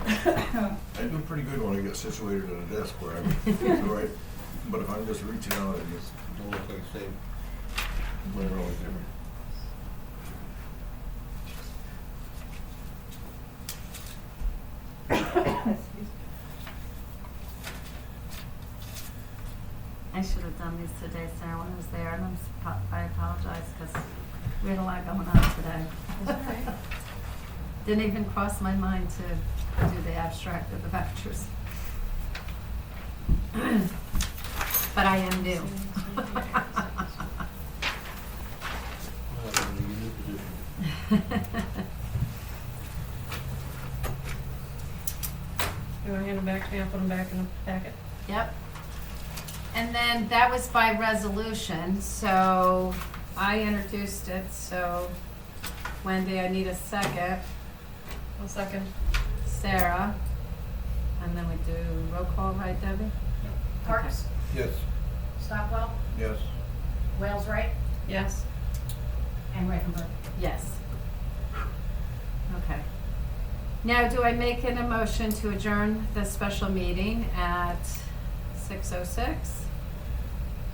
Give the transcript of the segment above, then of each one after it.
I do pretty good when I get situated at a desk where I'm right, but if I'm just reaching out, it just Don't look like the same. they're always different. I should have done these today, Sarah, when I was there, and I apologize, because we had a lot going on today. That's all right. Didn't even cross my mind to do the abstract of the vouchers. But I am new. I'm in a unique position. You wanna hand them back to me? I'll put them back in the packet. Yep. And then that was by resolution, so I introduced it, so Wendy, I need a second. One second. Sarah, and then we do roll call, right, Debbie? Parks, Yes. Stockwell, Yes. Wales Wright, Yes. and Reifenberg. Yes. Okay. Now, do I make an motion to adjourn the special meeting at 6:06?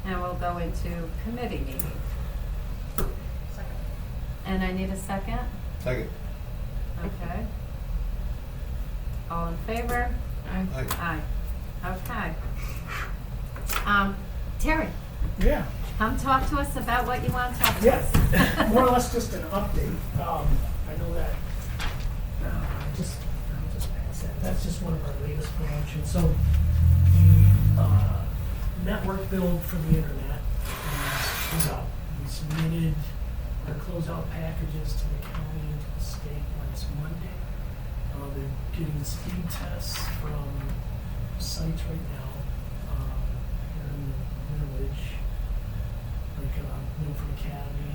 And we'll go into committee meeting. Second. And I need a second? Second. Okay. All in favor? Aye. Aye. Aye. Okay. Terry, Yeah, come talk to us about what you want to talk to yes, us. more or less just an update. I know that, I'll just pass that. That's just one of our latest promotions. So the network build for the internet is up. We submitted our closeout packages to the county and to the state last Monday. They're getting speed tests from sites right now. Here in the village, like Milford Academy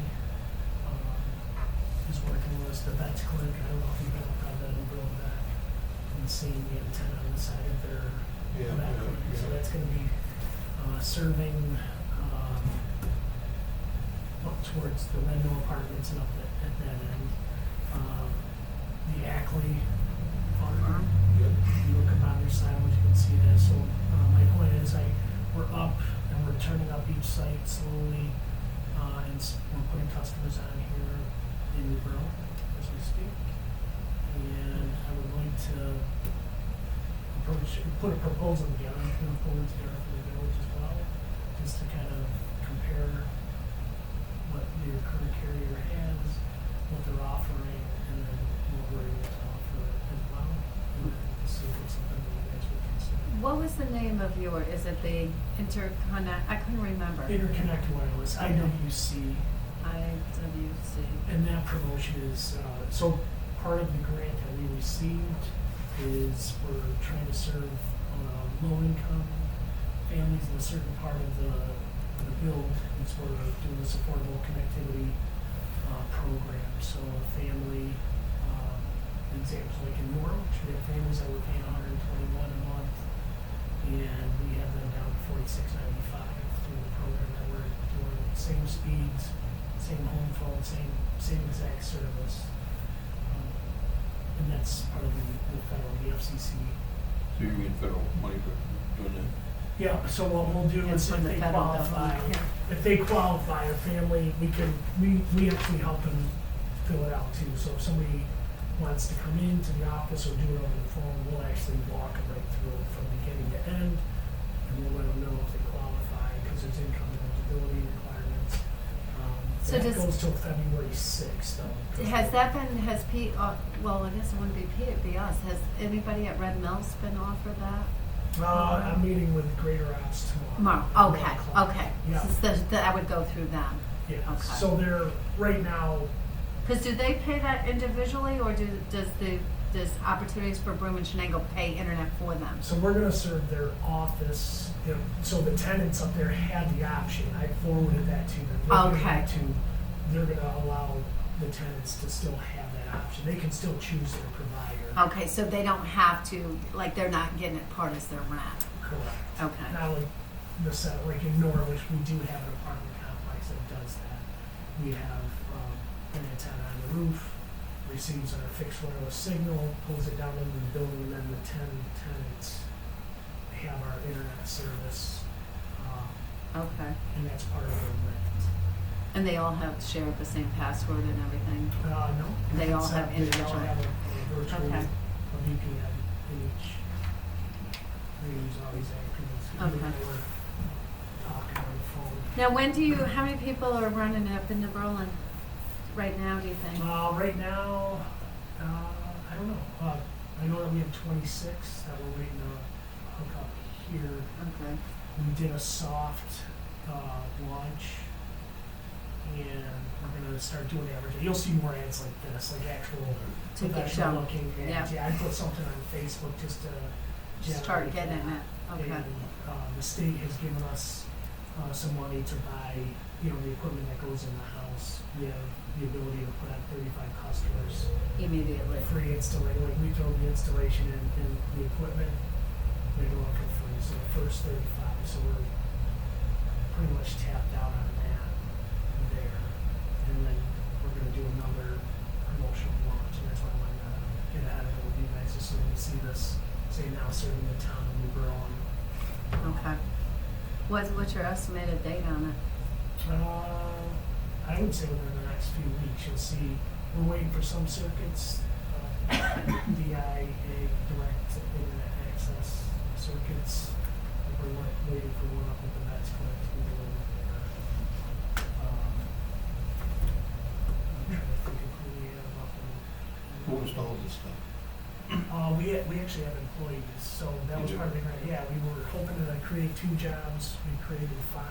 is working with us. The Vets Clinic, I don't know if you've been up by that and going back and seeing the antenna on the side of their Yeah, vet yeah, clinic. So yeah. that's going to be serving up towards the Redmill Apartments and up at that end. The Ackley farm. Yep. You look up on your side, you can see that. So my point is, we're up and we're turning up each site slowly, and we're putting customers on here in the grill as we speak. And I would like to put a proposal together, forward together for the village as well, just to kind of compare what your current carrier has, what they're offering, and then what we're able to offer as well, and then to see if it's something that you guys would consider. What was the name of is it the Interconnect, I couldn't remember. Interconnect Wireless, IWC, IWC. and that promotion is, so part of the grant that we received is we're trying to serve low-income families in a certain part of the build. It's we're doing this affordable connectivity program. So a family, examples like in Norwich, we have families that were paying $121 a month, and we have them down to $46.95 through the program that we're doing. Same speeds, same home phone, same exact service. And that's part of the federal, the FCC. So you're getting federal money for doing that? Yeah, so what we'll do And is from if the they federal qualify, government, yeah. if they qualify, a family, we actually help them fill it out too. So if somebody wants to come into the office or do it over the phone, we'll actually walk them right through it from beginning to end, and we'll let them know if they qualify, because there's income eligibility requirements. So That does- goes till February 6th, though. Has that been, well, I guess it wouldn't be us, has anybody at Red Mills been offered that? I'm meeting with Greater Ops tomorrow. at 1 Okay, o'clock. okay. Yeah, So that would go through them. yeah. Okay. So they're, right now, Because do they pay that individually, or does Opportunities for Broome and Shenango pay internet for them? so we're gonna serve their office, so the tenants up there have the option. I forwarded that to them. Okay. They're gonna allow the tenants to still have that option. They can still choose their provider. Okay, so they don't have to, like, they're not getting it part as their rent. Correct. Okay. Not like like in Norwich, we do have an apartment complex that does that. We have an antenna on the roof. We receives our fixed wireless signal, pulls it down into the building, and then the 10 tenants have our internet service, Okay. and that's part of their rent. And they all have share the same password and everything? No. They all It's, have They individual. all have a virtual, Okay. a VPN in each. They use all these acronyms. Okay. We're talking on the phone. Now, how many people are running up in New Berlin right now, do you think? Right now, I don't know. I know that we have 26 that we're waiting to hook up here. Okay. We did a soft launch, and we're gonna start doing average. You'll see more ads like this, like actual To get professional shown. looking ads. Yeah. Yeah, I put something on Facebook just to Start generate getting that. it, okay. And the state has given us some money to buy, the equipment that goes in the house. We have the ability to put on 35 customers. Immediately. Free installation, like we throw the installation and the equipment, they go up for free, so the first 35, so we're pretty much tapped out on that there. And then we're gonna do another promotional launch, and that's why I wanted to get ahead of it with you guys, just so you can see this, say now serving the town of New Berlin. Okay. What's your estimated date on it? I would say within the next few weeks, you'll see, we're waiting for some circuits, DIA, direct internet access circuits. Like we're waiting for one up at the Vets Clinic to be delivered there. I'm trying to think of who we have up in. Who installs this stuff? We actually have employees, so that You was do? part of the grant. Yeah, we were hoping to create 2 jobs, we created 5.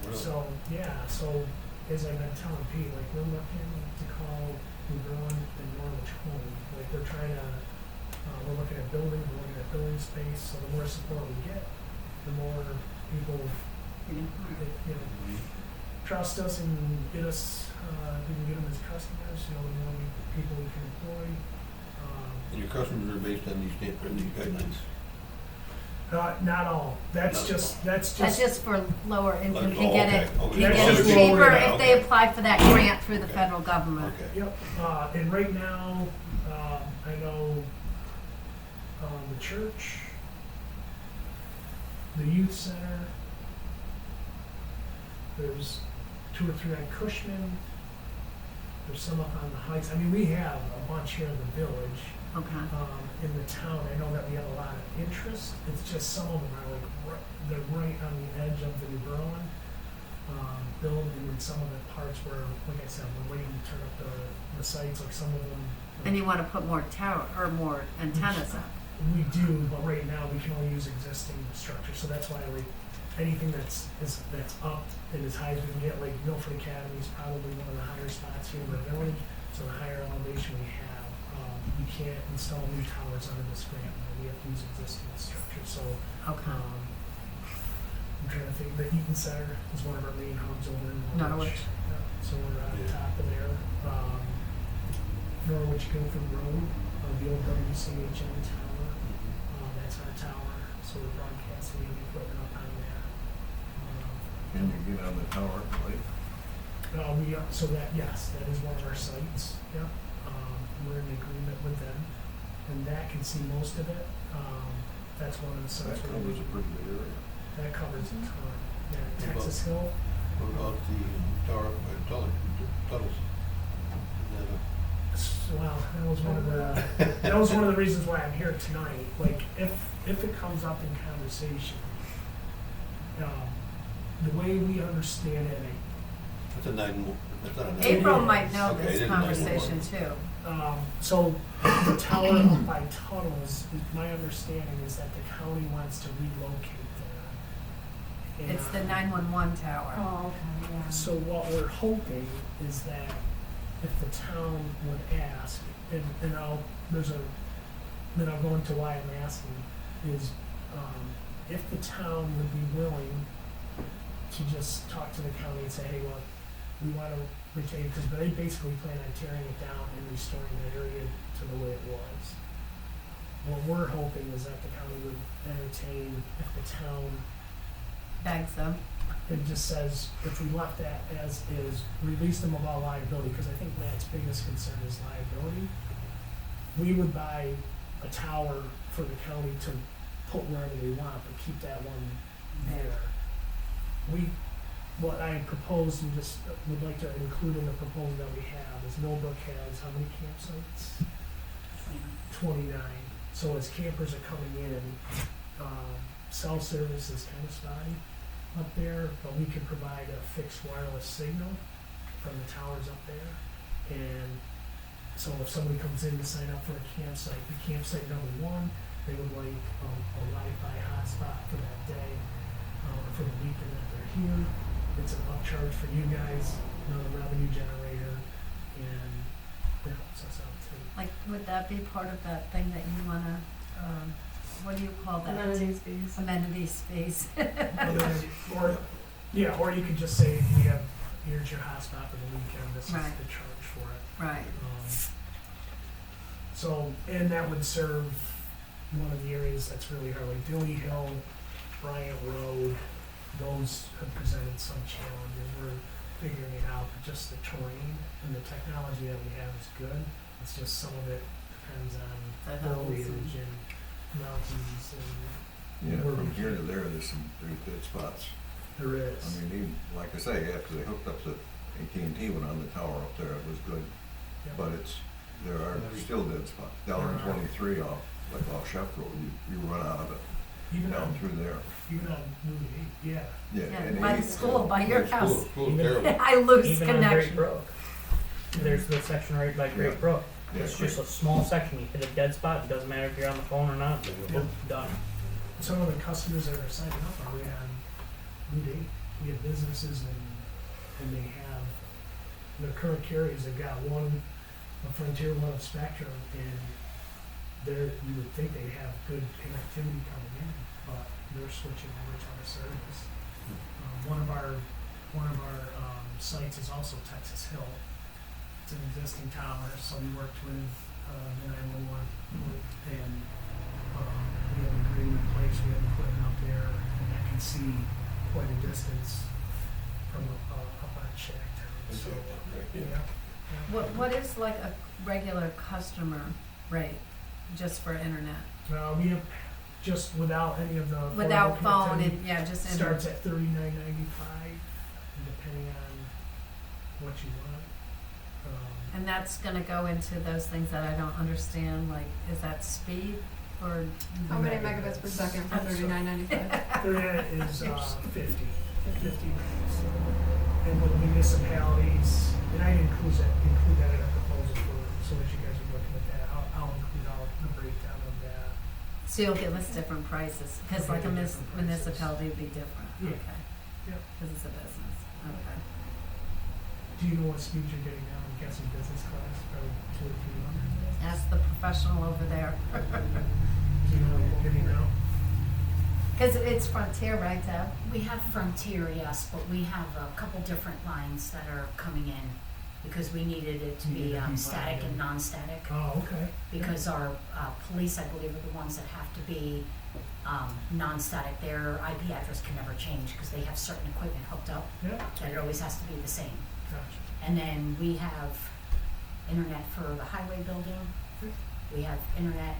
Really? So, yeah, so as I've been telling Pete, like, we're looking to call New Berlin and Norwich home. Like, we're trying to, we're looking at building, we're looking at building space, so the more support we get, the more people, trust us and get us, we can get them as customers, the more people we can employ. And your customers are based on these guidelines? Not all. That's just for lower income, Like, can get it, okay, okay. can That's get it just cheaper lower if down, they okay. apply for that grant through the Okay. federal government. Okay. Yep, and right now, I know, the church, the youth center, there's 2 or 3 on Cushman, there's some up on the heights. I mean, we have a bunch here in the village. Okay. In the town, I know that we have a lot of interest. It's just some of them are like, they're right on the edge of the New Berlin building, and some of the parts where, like I said, we're waiting to turn up the sites, like some of them. And you wanna put more tower, or more antennas up? We do, but right now we can only use existing structure, so that's why anything that's up and as high as we can get, like Milford Academy is probably one of the higher spots here in the village, so the higher elevation we have. We can't install new towers under this grant, we have to use existing structure, so. Okay. I'm trying to think, the Eaton Center is one of our main hubs over in Norwich. Norwich. Yeah, so we're on Yeah. top of there. Norwich Guilford Road, the old WCHN tower, that's our tower, so we're broadcasting the equipment up on that. Can you get on the tower, like, So yes, that is one of our sites, yeah. We're in agreement with them, and that can see most of it. That's one of the sites. that where covers a pretty good area. That covers a ton. Yeah, What about- Texas Hill. What about the tower by tunnels? Well, that was one of the reasons why I'm here tonight. Like, if it comes up in conversation, the way we understand it, That's a 911, that's not a 911. April might know Okay, it this is a conversation 911. too. so the tower up by tunnels, my understanding is that the county wants to relocate there. It's the And 911 tower. Oh, okay, yeah. So what we're hoping is that if the town would ask, and I'll go into why I'm asking, is if the town would be willing to just talk to the county and say, hey, look, we want to retain, because they basically plan on tearing it down and restoring the area to the way it was. What we're hoping is that the county would entertain if the town Bags them. it just says, if we left that as is, release them of all liability, because I think Matt's biggest concern is liability. We would buy a tower for the county to put wherever we want, but keep that one there. What I proposed and just would like to include in the proposal that we have is Millbrook has how many campsites? 29. So as campers are coming in, cell service is kind of spotty up there, but we can provide a fixed wireless signal from the towers up there. And so if somebody comes in to sign up for a campsite, the campsite number one, they would like a Wi-Fi hotspot for that day, for the weekend that they're here. It's an upcharge for you guys, another revenue generator, and that helps us out too. Like, would that be part of that thing that you wanna, what do you call that? Amenities fees. Amenities fees. Or you could just say, we have, here's your hotspot for the weekend, this is Right. the charge for it. Right, So, and that would serve one of the areas that's really hard, like Dilly Hill, Bryant Road, those have presented some challenges. We're figuring it out, but just the terrain and the technology that we have is good. It's just some of it depends on The hills foliage and- and mountains and Yeah, Where from we here to can- there, there's some pretty good spots. there is. I mean, even, like I say, after they hooked up the AT&T went on the tower up there, it was good. Yep. But there are still dead spots. Down on There are. 23 off Chef Road, you run out of it, Even down on, through there. even on Route 8, yeah. Yeah, yeah, and by the 80 school, by your School- house. School's Even- terrible. I lose Even on Great connection. Brook. There's the section right by Great Yeah. Brook. Yeah, It's just a small section. You hit a dead spot. It doesn't matter if you're on the phone or not. Yeah. Done. Some of the customers that are signing up are right on Route 8. We have businesses and they have, their current carriers, they've got one, a Frontier, one of Spectrum, and you would think they'd have good connectivity coming in, but they're switching over to our service. One of our sites is also Texas Hill. It's an existing tower, so we worked with the 911 and we have an agreement in place, we have equipment up there, and I can see quite a distance from up on Shacktown, so, yeah. What is like a regular customer rate, just for internet? We have, just without any of the. Without affordable phone connectivity, and, yeah, just starts internet. at $39.95, and depending on what you want. And that's gonna go into those things that I don't understand, like, is that speed or? How many megabits per second for $39.95? Internet is 50 megs. And with municipalities, and I include that in a proposal so that you guys are looking at that. I'll include all the breakdown of that. So you'll give us different prices, cause like a Okay, different prices. municipality would be different, Yeah. okay, Yep. cause it's a business, okay. Do you know what speeds you're getting now? I'm guessing business class, probably 2 or 300. Ask the professional over there. Do you know what you're getting now? Cause it's Frontier, right, Deb? We have Frontier, yes, but we have a couple different lines that are coming in because we needed it to You need be to be static binding. and non-static. Oh, okay. Because our police, I believe, are the ones that have to be non-static. Their IP address can never change because they have certain equipment hooked up Yeah, that it always has to be the same. gotcha. And then we have internet for the highway building. We have internet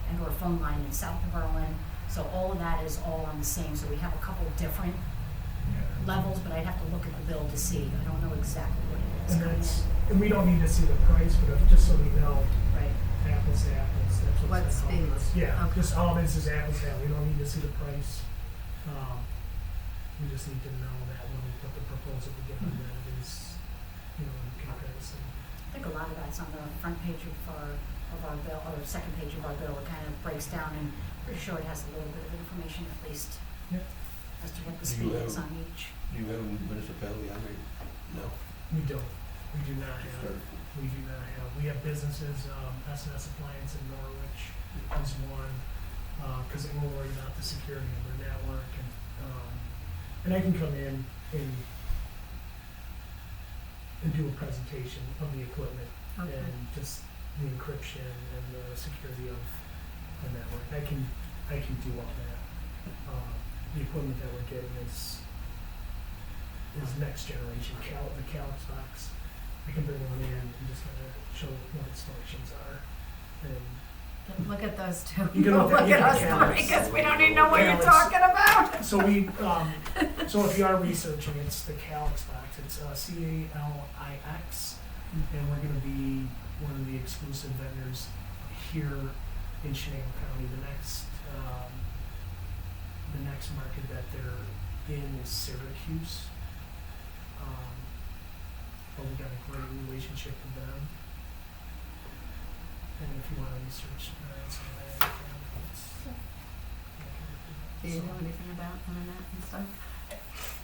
and or phone line in South of Berlin. So all of that is all on the same. So we have a couple different Yeah. levels, but I'd have to look at the bill to see. I don't know exactly what it is. And and we don't need to see the price, but just so we know, Right. apples to apples, that's What what's that called. speeds? Yeah, Okay. just all this is apples to apples, we don't need to see the price. We just need to know that when we put the proposal together, that it is, in comparison. I think a lot of that's on the front page of our bill, or second page of our bill. It kind of breaks down, and pretty sure it has a little bit of information at least Yep. as to what the Do speed you is have- on each. Do you have a municipality on there? No. We don't, we do not have, we have businesses, S&S Appliance in Norwich is one, cause they were worried about the security of their network and I can come in and do a presentation of the equipment Okay. and just the encryption and the security of the network. I can do all that. The equipment that we're getting is is next generation the Calyx box. I can bring one in and just kind of show what its functions are. And Look at those two. You can look at- Look you at can us count. three, because we don't even know what you're Calyx. talking about. so we, so if you are researching, it's the Calyx box. It's CALIX, and we're going to be one of the exclusive vendors here in Chenango County. The next market that they're in is Syracuse. But we got a great relationship with them. And if you want to research some of that, Do you know anything about internet and stuff?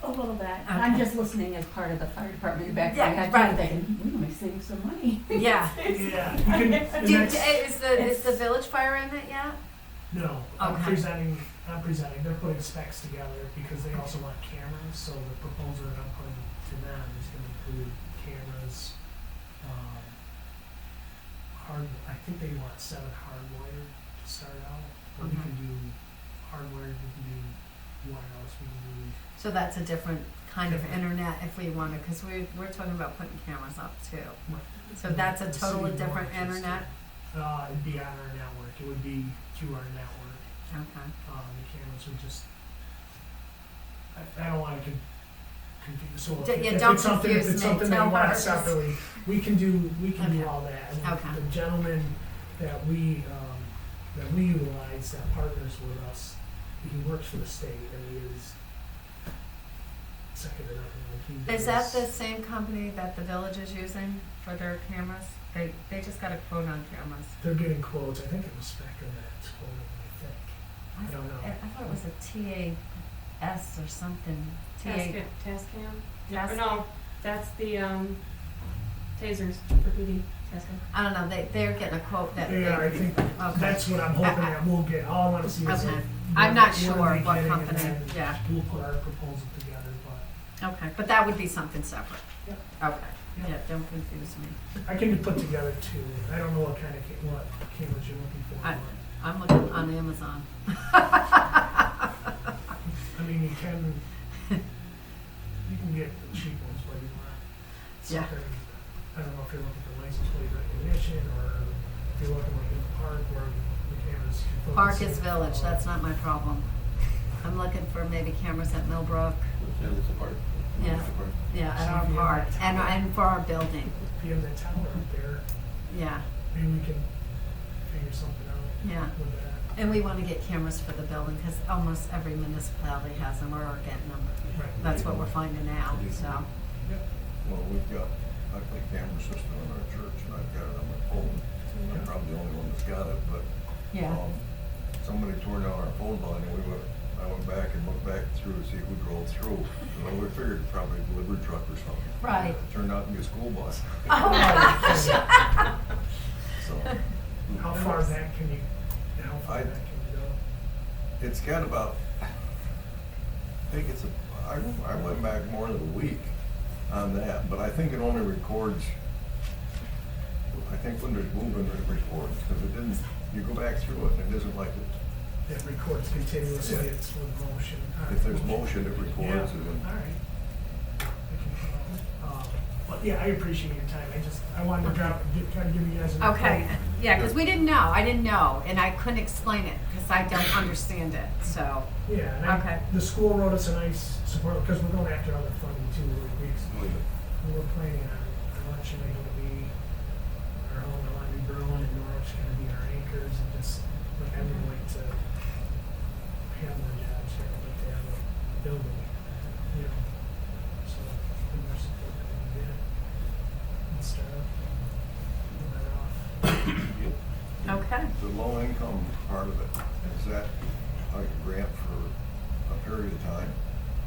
A little bit. Okay. I'm just listening as part of the fire department in the back of my Yeah, head, right. thinking, we might save some money. Yeah. Yeah, you can, the Do, next, is the village fire in it yet? no, I'm Okay. presenting, they're putting specs together because they also want cameras, so the proposal that I'm putting to them is gonna include cameras, I think they want 7 hardwired to start out, but we Mhm. can do hardwired, we can do wireless, we can do. So that's a different kind of internet if we wanted, because we're talking about putting cameras up too. So that's a the totally city different launches internet? too. It'd be on our network, it would be through our network. Okay. The cameras would just, I don't wanna confuse, so Yeah, if don't it's something, if confuse it's me. something Tell that you want Marcus. separately, we can do Okay. all that. And Okay. the gentleman that we utilize, that partners with us, he works for the state and he is second to nothing, like he Is that does- the same company that the village is using for their cameras? They just got a quote on cameras. They're getting quotes, I think it was Spec that's quoting, I don't know. I thought it was a TAS or something. Tascam. Task- Or no, that's the, tasers for PD, Tascam. I don't know, they're getting a quote that. Yeah, I think Okay. that's what I'm hoping that we'll get, all I wanna see is Okay. like. I'm not what sure are they what getting, and company, then yeah. We'll put our proposal together, but Okay, but that would be something separate. Yep. Okay, Yep. yeah, don't confuse me. I can put together 2. I don't know what kind of what cameras you're looking for. I- but, I'm looking on Amazon. I mean, you can get cheap ones, but you want Yeah. something. I don't know if you're looking for license plate recognition or if you're looking like in the park where the cameras. can Park focus is in. village, that's not my problem. I'm looking for maybe cameras at Millbrook, Yeah, that's a part. Yeah. That's a part. yeah, So at if our you have park, that and tower- for our building, If you have that tower up there, yeah, maybe we can figure something out yeah. with that. And we wanna get cameras for the building, because almost every municipality has them, or are getting them. Right. That's what we're finding now, so. Well, we've got, I think, camera system in our church, and I've got it on my phone. I'm probably the only one that's got it, but, somebody tore down our phone line, and I went back and looked back through to see who drove through. Well, we figured probably a delivery truck or something. Right. It turned out to be a school bus. Oh my gosh. So, How far back can you go? it's got about, I think it's I went back more than a week on that, but I think it only records, I think when there's movement, it records, because it didn't, you go back through it, and it isn't like it, It records continuously, Yeah. it's with motion. if there's motion, it records it. Yeah, all right. But yeah, I appreciate your time. I wanted to try to give you guys an. Okay, yeah, because I didn't know, and I couldn't explain it, because I don't understand it, so. Yeah, and Okay. the school wrote us a nice support, because we're going after other funding too. We were planning on election day to be our home in London, Berlin, and Norwich going to be our anchors, and just, like, I would like to have more jobs here, I'd like to have a building, you know, so the more support that we get, and start moving that off. Okay. The low income part of it, is that like a grant for a period of time?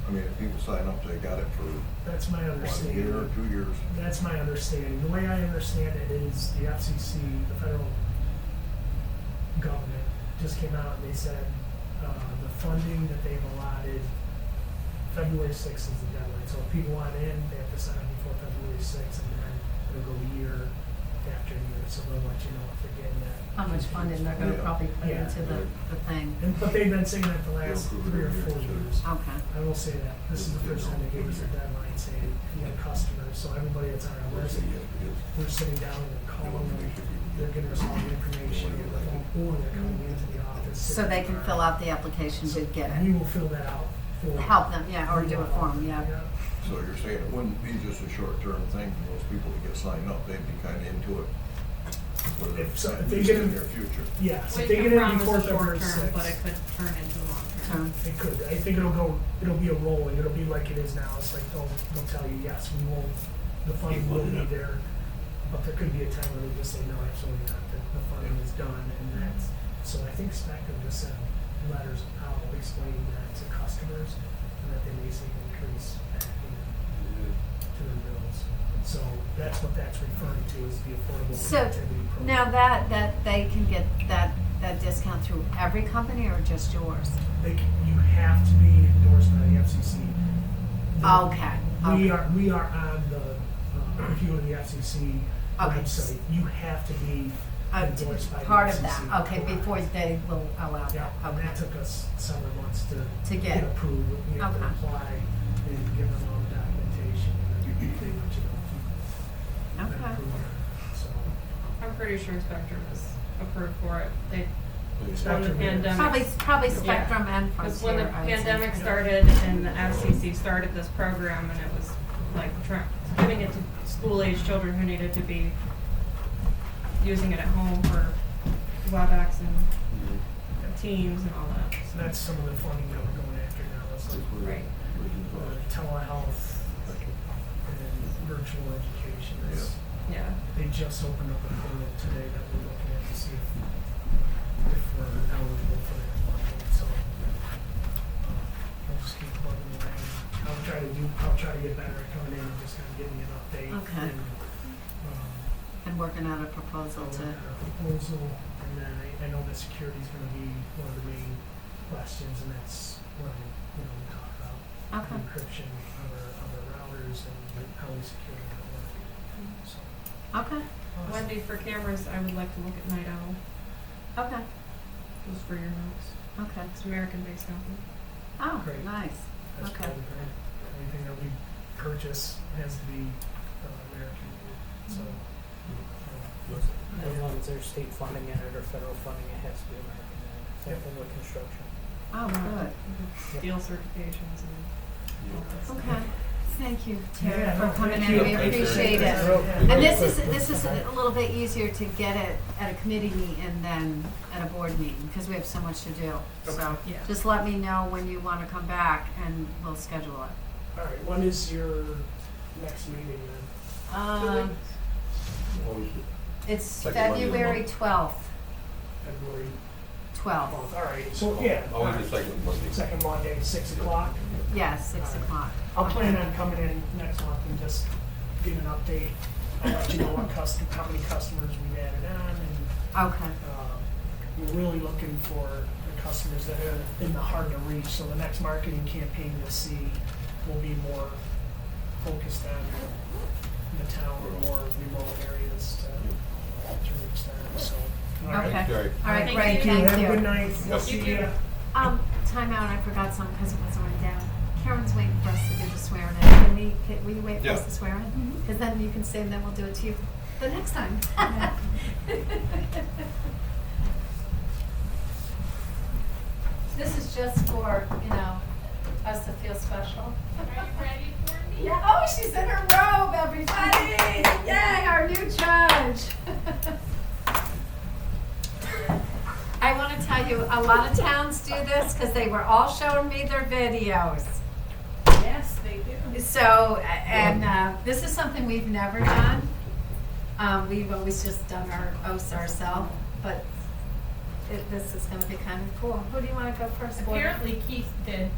I mean, if people sign up, they got it for That's my 1 understanding. year or 2 years? That's my understanding. The way I understand it is the FCC, the federal government, just came out and they said, the funding that they've allotted, February 6th is the deadline. So if people want in, they have to sign up before February 6th, and then it'll go a year. after a year, so they'll let you know if they're getting that. How much funding they're gonna Yeah. probably put Yeah. into the thing. But they've been saying that the last Yeah, 3 or 4 years. Okay. I will say that, this is the first time they gave us a deadline saying, you have customers, so everybody that's on our list, we're sitting down and calling them, they're giving us all the information, or they're coming into the office. So they can fill out the application to get We it. will fill that out for them. Help them, yeah, or do it for them, yeah. So you're saying it wouldn't be just a short-term thing for those people to get signed up, they'd be kinda into it for the, If so- at if they least get in in- the near future. Yes, We if they can get in promise before a short February term, but it 6th, could turn into a long term. Term. it could, I think it'll be a rolling, it'll be like it is now, it's like, they'll tell you, yes, we will, the funding will be there, but there could be a time where they just say, no, absolutely not, the funding is done, and that's, so I think spec will just send letters out explaining that to customers, and that they may see an increase back to their bills. So that's what that's referring to, is the affordable So connectivity program. now that they can get that discount through every company or just yours? You have to be endorsed by the FCC. Okay. We are on the, if you go to the FCC Okay. website, you have to be endorsed by the FCC. Part of that, okay, Correct. before they will allow Yeah, that, and okay. that took us several months to get. approved. We have to Okay. apply and give them all the documentation, and then they let you know if you've been Okay. approved. So, I'm pretty sure Spectrum is approved for it. They, when the Spectrum is. pandemic. Probably Spectrum and Because when the Frontier, I would say. pandemic started and the FCC started this program and it was like giving it to school-age children who needed to be using it at home for WebEx and Teams and all that. So that's some of the funding that we're going after now, is like Right. telehealth and virtual education. It's- Yeah. They just opened up a portal today that we're looking at to see if we're eligible for that funding, so. I'll just keep plugging away. I'll try to get better at coming in and just kind of giving you an update. Okay. And, And working out a proposal I'll to, work on a proposal, and then I know that security is gonna be one of the main questions, and that's what we talk about. okay, Encryption of our routers and how we secure the network, so. okay, Wendy, for cameras, I would like to look at Night Owl, okay, just for your notes. okay. It's an American-based company. Oh, Great. nice, That's okay. really great. Anything that we purchase has to be American made, so. As long as there's state funding in it or federal funding, it has to be American made. Same thing with construction. Oh, good, Steel certifications and all that stuff. okay. Thank you, Yeah, Tara, no, for coming thank in, you. we Thanks, Tara. appreciate it. Thanks. And this is a little bit easier to get it at a committee meeting than at a board meeting, because we have so much to do. So Yeah. just let me know when you wanna come back and we'll schedule it. All right, when is your next meeting then? Um, Always it's Second Monday of the February month. 12th, February 12th, 12th, all right, so yeah. all always right. the second Monday. Second Monday, 6 o'clock. yes, 6 o'clock. I'll plan on coming in next month and just give an update. I'll let you know how many customers we've added on, and Okay, we're really looking for the customers that are in the hard to reach. So the next marketing campaign you'll see will be more focused on the town or more remote areas to reach them. So, all right. okay. Jerry. All right, Thank great, you. thank you. Have a good night. We'll Yep. see You too. ya. Time out, I forgot something because it wasn't written down. Karen's waiting for us to do the swearing in. Will you wait for us Yeah. to swear in? Because then you can say, and then we'll do it to you the next time. This is just for, us to feel special. Are you ready for me? Yeah, oh, she's in her robe, everybody! Yay, our new judge! I want to tell you, a lot of towns do this because they were all showing me their videos. Yes, they do. So, and this is something we've never done. We've always just done our oaths ourselves, but this is going to be kind of cool. Who do you want to go first? Gordon? Apparently Keith did.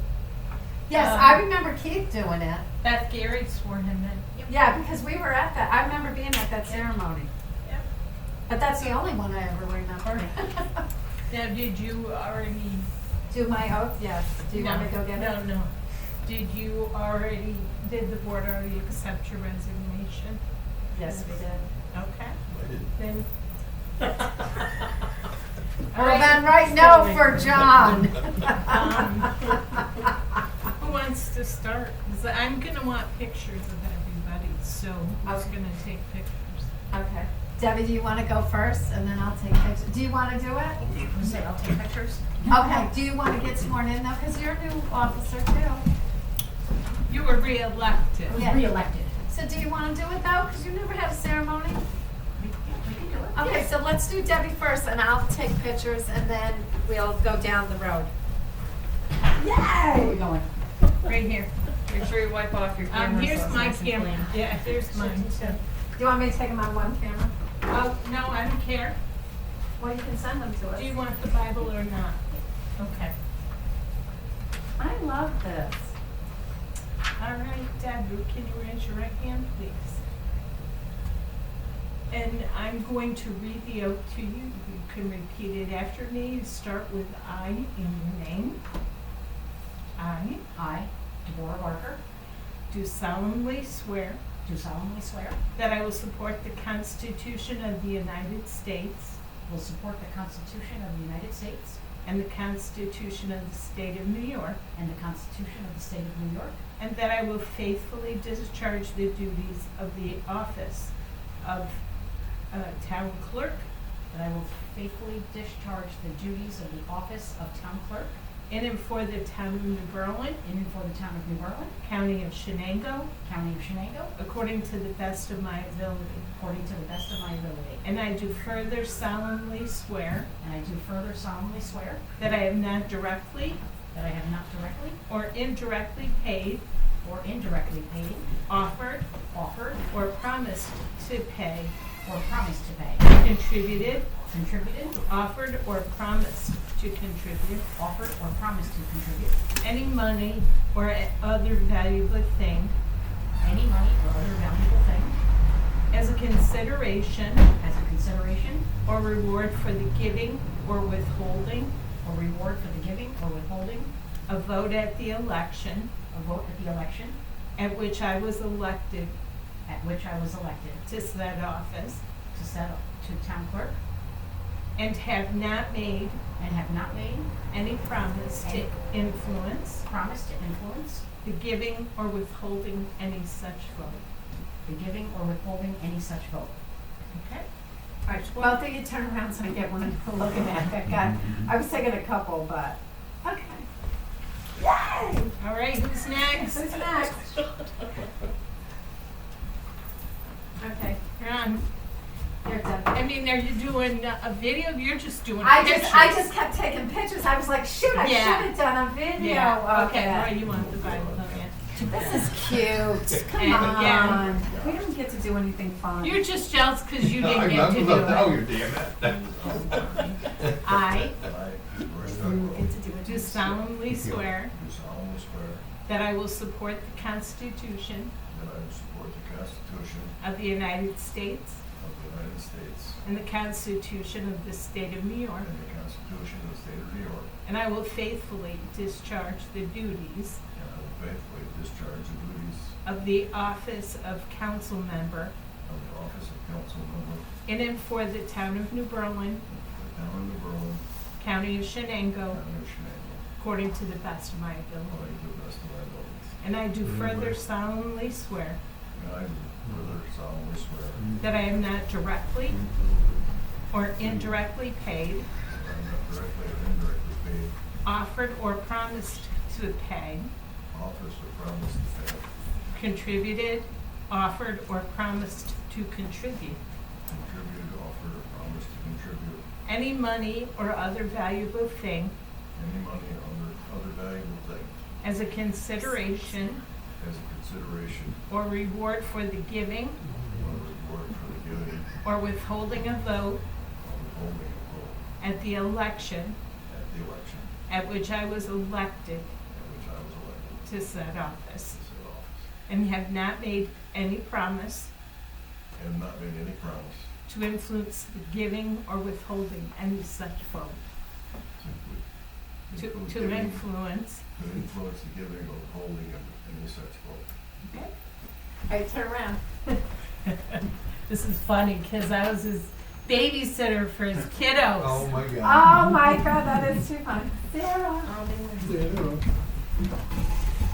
Yes, I remember Keith doing it. Beth Gary swore him in. Yeah, because we were at that. I remember being at that ceremony. Yep. But that's the only one I ever remember. Now, did you already? Do my oath? Yes. Do you want me to go get it? No. Did the board already accept your resignation? Yes, we did. Okay, I didn't. then. Well, then write no for John. Who wants to start? 'Cause I'm gonna want pictures of everybody, so who's Okay. gonna take pictures? Okay. Debbie, do you want to go first, and then I'll take pictures? Do you want to do it? Say, I'll take pictures. Okay. Do you want to get sworn in though? Because you're a new officer too. You were reelected. I was Yeah. reelected. So do you want to do it though? Because you never had a ceremony. We can do it. Okay, so let's do Debbie first, and I'll take pictures, and then we'll go down the road. Where are we Yay! going? Right here. Make sure you wipe off your camera so Here's it's my nice and camera. clean. Yeah, here's mine. Do you want me to take them on one camera? Oh, no, I don't care. Well, you can send them to us. Do you want the Bible or not? Okay. I love this. All right, Debbie, can you raise your right hand, please? And I'm going to read the oath to you. You can repeat it after me. You start with I in your name. I Deborah Barker, do solemnly swear do solemnly swear that I will support the Constitution of the United States will support the Constitution of the United States and the Constitution of the State of New York, and the Constitution of the State of New York, and that I will faithfully discharge the duties of the office of town clerk that I will faithfully discharge the duties of the office of town clerk in and for the town of New Berlin, in and for the town of New Berlin, county of Shenango, county of Shenango, according to the best of my ability. according to the best of my ability. And I do further solemnly swear And I do further solemnly swear that I have not directly that I have not directly or indirectly paid, or indirectly paid, offered, offered, or promised to pay, or promised to pay, contributed, contributed, offered, or promised to contribute offered, or promised to contribute any money or other valuable thing any money or other valuable thing as a consideration as a consideration or reward for the giving or withholding or reward for the giving or withholding a vote at the election a vote at the election at which I was elected at which I was elected to said office, to set up to town clerk, and have not made and have not made any promise to influence promise to influence the giving or withholding any such vote. the giving or withholding any such vote. Okay? All right, both of you turn around so I get one looking at. I was taking a couple, but, okay. Yay! All right, who's next? Who's next? Okay, You're on. you're done. I mean, are you doing a video? You're just doing I pictures. just kept taking pictures. I was like, shoot, I Yeah. should have done a video. Yeah, okay, of right, it. you want the Bible, don't you? This is cute. Come And on. again- We don't get to do anything fun. You're just jealous because you didn't I'm get to do now it. you're damn it. I I, You Deborah get to do it. do solemnly swear do solemnly swear that I will support the Constitution that I will support the Constitution of the United States of the United States and the Constitution of the State of New York, and the Constitution of the State of New York, and I will faithfully discharge the duties and I will faithfully discharge the duties of the office of council member of the office of council member in and for the town of New Berlin, for the town of New Berlin, county of Shenango, county of Shenango, according to the best of my ability. according to the best of my abilities. And I do further solemnly swear And I do further solemnly swear that I am not directly or indirectly paid, that I am not directly or indirectly paid offered, or promised to pay, office or promise to pay, contributed, offered, or promised to contribute contribute, offer, or promise to contribute any money or other valuable thing any money or other valuable thing as a consideration as a consideration or reward for the giving or reward for the giving or withholding a vote or withholding a vote at the election at the election at which I was elected at which I was elected to said to office, said office, and have not made any promise and not made any promise to influence the giving or withholding any such vote, to to giving- influence. to influence the giving or withholding of any such vote. Okay. All right, turn around. This is funny, because I was his babysitter for his kiddos. Oh, my God. Oh my God, that is too funny. Sarah.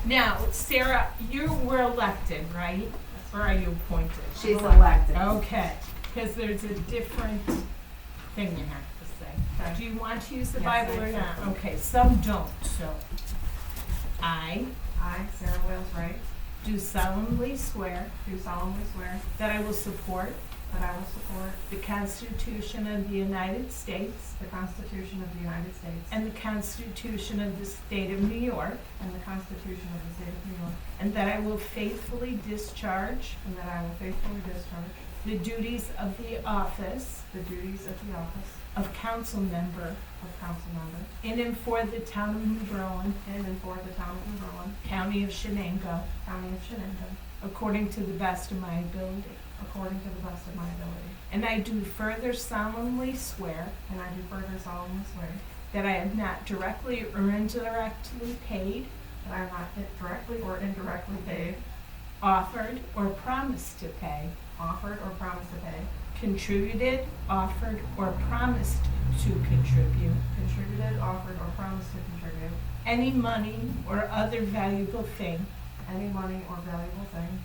Now, Sarah, you were elected, right? Or are you appointed? She's elected. Okay, because there's a different thing you have to say. Do you want to use the Yes, Bible I or do. not? Okay, some don't, so. I I, Sarah Wales Wright, do solemnly swear do solemnly swear that I will support that I will support the Constitution of the United States the Constitution of the United States and the Constitution of the State of New York, and the Constitution of the State of New York, and that I will faithfully discharge and that I will faithfully discharge the duties of the office the duties of the office of council member of council member in and for the town of New Berlin, in and for the town of New Berlin, county of Shenango, county of Shenango, according to the best of my ability. according to the best of my ability. And I do further solemnly swear And I do further solemnly swear that I have not directly or indirectly paid, that I have not directly or indirectly paid, offered, or promised to pay, offered, or promised to pay, contributed, offered, or promised to contribute contributed, offered, or promised to contribute any money or other valuable thing any money or valuable thing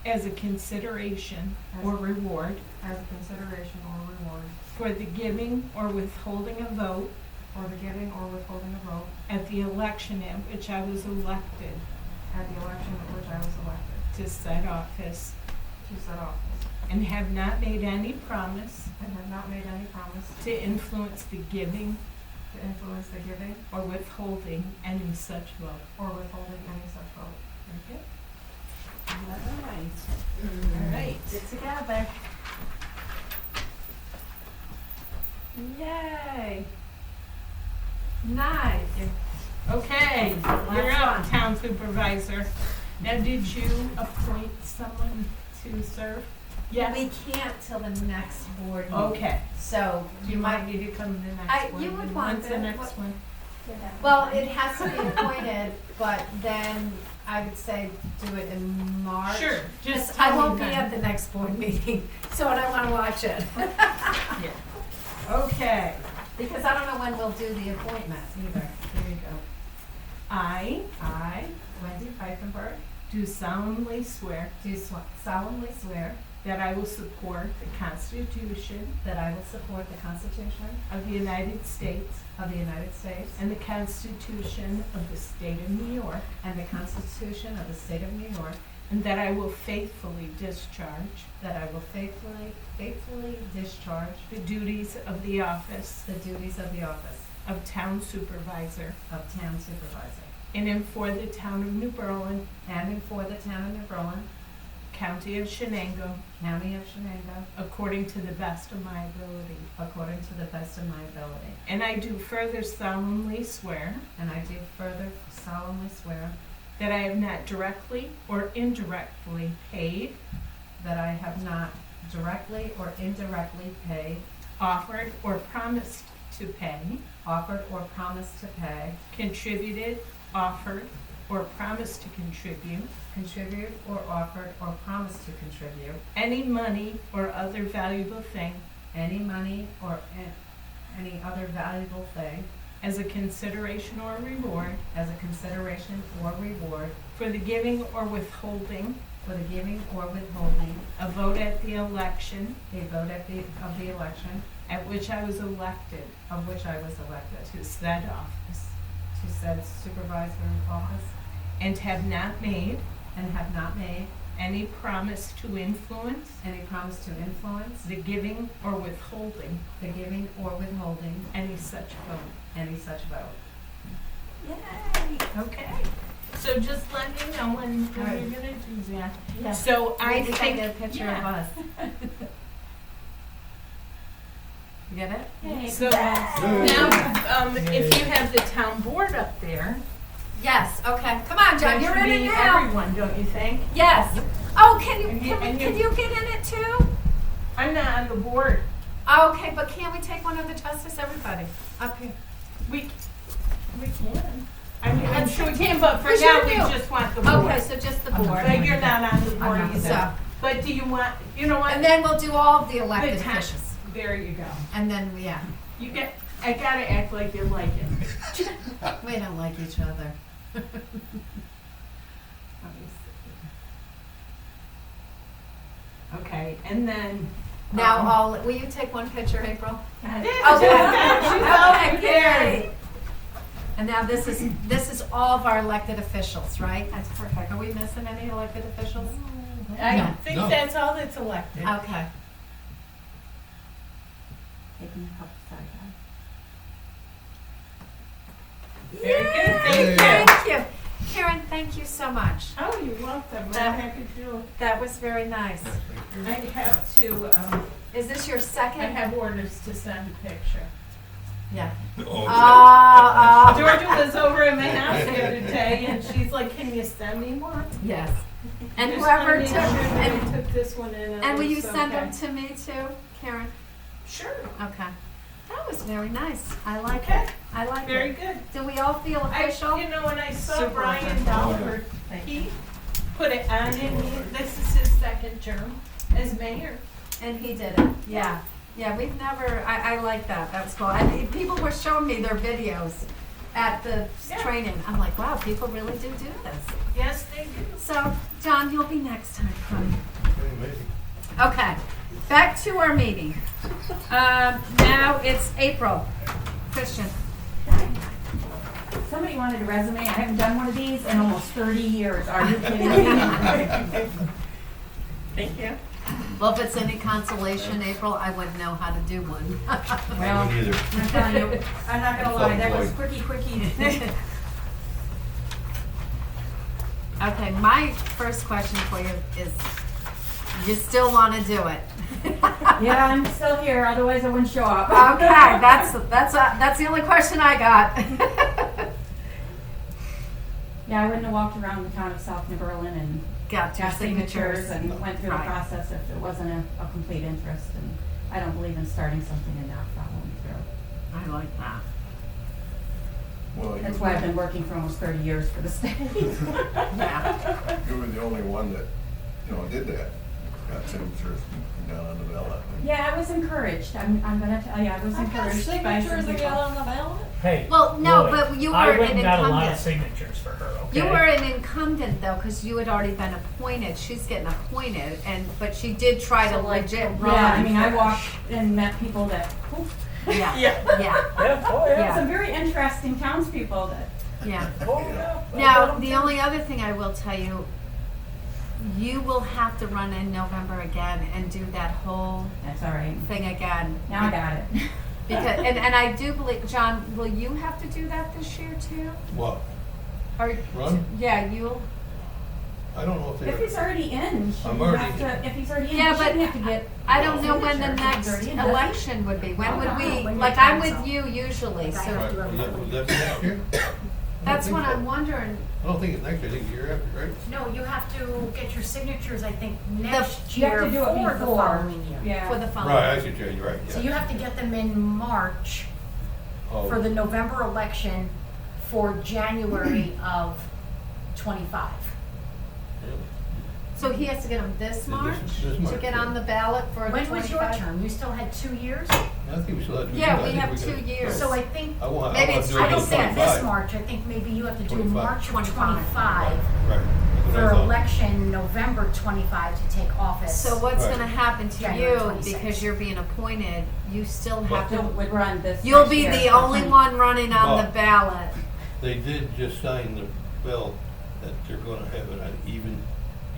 as a consideration or reward as a consideration or reward for the giving or withholding a vote for the giving or withholding a vote at the election at which I was elected at the election at which I was elected to said office, to said office, and have not made any promise and have not made any promise to influence the giving to influence the giving or withholding any such vote. or withholding any such vote. Okay? All right, get together. Yay. Nice. Okay, you're Last up, one. town supervisor. Now, did you appoint someone to serve? Yes. We can't till the next board meeting. Okay. So Do you want me to come to the next I- one? you would want When's the to. next What- one? Well, it has to be appointed, but then I would say do it in March. Sure, just I tell won't me be when. at the next board meeting, so I don't wanna watch it. Yeah. Okay. Because I don't know when we'll do the appointment either. Here you go. I I, Wendy Pfeifenberg, do solemnly swear do solemnly swear that I will support the Constitution that I will support the Constitution of the United States of the United States and the Constitution of the State of New York, and the Constitution of the State of New York, and that I will faithfully discharge that I will faithfully discharge the duties of the office the duties of the office of Town Supervisor of Town Supervisor in and for the town of New Berlin, and in for the town of New Berlin, County of Shenango, County of Shenango, according to the best of my ability. according to the best of my ability. And I do further solemnly swear And I do further solemnly swear that I have not directly or indirectly paid, that I have not directly or indirectly paid, offered, or promised to pay, offered or promised to pay, contributed, offered, or promised to contribute contribute or offered or promised to contribute any money or other valuable thing any money or any other valuable thing as a consideration or reward as a consideration or reward for the giving or withholding for the giving or withholding a vote at the election a vote of the election at which I was elected of which I was elected to said office, to said supervisor office, and have not made and have not made any promise to influence any promise to influence the giving or withholding the giving or withholding any such vote. any such vote. Yay! Okay. So just let me know when Right. you're gonna do that. Yeah. So I need to take think a picture of yeah. us. You get it? So now, if you have the town board up there, Yes, okay. Come on, John, that you're should in it be now. everyone, don't you think? Yes. Oh, can you, And you- and can you- you get in it too? I'm not on the board. Okay, but can't we take one of the justice, everybody? Up here. We can. I mean, I'm Let's sure we take- can, but for we now, sure we do. just want the board. Okay, so just the board. So you're not on the board I'm not. either. So, But do you want, you know what? And then we'll do all of the elected The ta- officials. There you go. And then, yeah, I gotta act like you like it. we don't like each other. Okay, and then. Now, will you take one picture, April? I did. Okay. She's prepared. Yay. And now this is all of our elected officials, right? That's perfect. Are we missing any elected officials? I No. think No. that's all that's elected. Okay. Very good, Yay, thank you. Thank you. Karen, thank you so much. Oh, you're welcome. I'm That- happy to do it. That was very nice. I have to, Is this your I second? have orders to send a picture. Yeah. Oh, Georgia was over at my house the other day and she's like, can you send me one? Yes. And Just whoever wanna took, make sure that and, I took this one in. and will you it's send them okay. to me too, Karen? Sure. Okay. That was very nice. I like Okay. it. I like Very it. good. Do we all feel official? You know, when I saw Super Brian official. Dollar, Thank he put it on and this is his second term as mayor. And he did it. Yeah. Yeah, we've never, I like that. That's cool. I mean, people were showing me their videos at the Yeah. training. I'm like, wow, people really do this. Yes, they do. So, John, you'll be next time, honey. okay, maybe. Okay, back to our meeting. Now it's April. Christian. Somebody wanted a resume. I haven't done one of these in almost 30 years. Are you kidding me? Thank you. Well, if it's any consolation, April, I wouldn't know how to do one. I wouldn't either. I'm telling you, I'm not gonna lie, that was quickie. Okay, my first question for you is, you still want to do it? Yeah, I'm still here, otherwise I wouldn't show up. Okay, that's the only question I got. Yeah, I wouldn't have walked around the town of South New Berlin and Got your got signatures signatures. and went through the Right. process if it wasn't a complete interest. And I don't believe in starting something and not following through. I like that. Well, That's why I've been working for almost 30 years for the state. Yeah. You were the only one that, did that, got signatures down on the ballot. Yeah, I was encouraged. I'm gonna tell you, I was encouraged by some people. the ballot. Hey. Well, no, Lloyd, but you I were went an and got a lot of incumbent. signatures for her, okay? You were an incumbent though, because you had already been appointed. She's getting appointed, but she did try to legit run. Yeah, I mean, I walked and met people that, Yeah, Yeah. yeah, Yeah, oh yeah. some very interesting townspeople that, yeah. Oh yeah. Now, the only other thing I will tell you, you will have to run in November again and do that whole that's all right. thing again. Now I got it. Because, and I do believe, John, will you have to do that this year too? What? Or, Run? yeah, you'll, I don't know if If he's they're, already in, should I'm you already have to, if he's already in, Yeah, you but shouldn't have to get. I don't know when the signature if next he's already in, does he? election would be. When would Oh, we, when your like, I'm term's with up. you usually, Like I so have to right, run was for that next year? that's think what so. I'm wondering. I don't think it's next year, I think it's the year after, right? No, you have to get your signatures, I think, next You have year to do it for the before. following year. Yeah. For the following. Right, I see, Jay, you're right, yeah. So you have to get them in March Oh, for the November election for January of '25. really? So he has to get them this March This to March, get yeah. on the ballot for the When was your 25? term? You still had 2 years? I think we still have 2 years. Yeah, I we think have can- 2 years. So I think, I want, Maybe I want it's to do it I till don't think this 25. March, I think maybe you have to do 25. March of 25. 25 Right. That's what I for thought. election November 25 to take office. So what's Right. gonna happen to January you, 26th. because you're being appointed, you still have But- Still to, would run this. you'll next be year. the only one running on the But- ballot. They did just sign the bill that they're gonna have it on even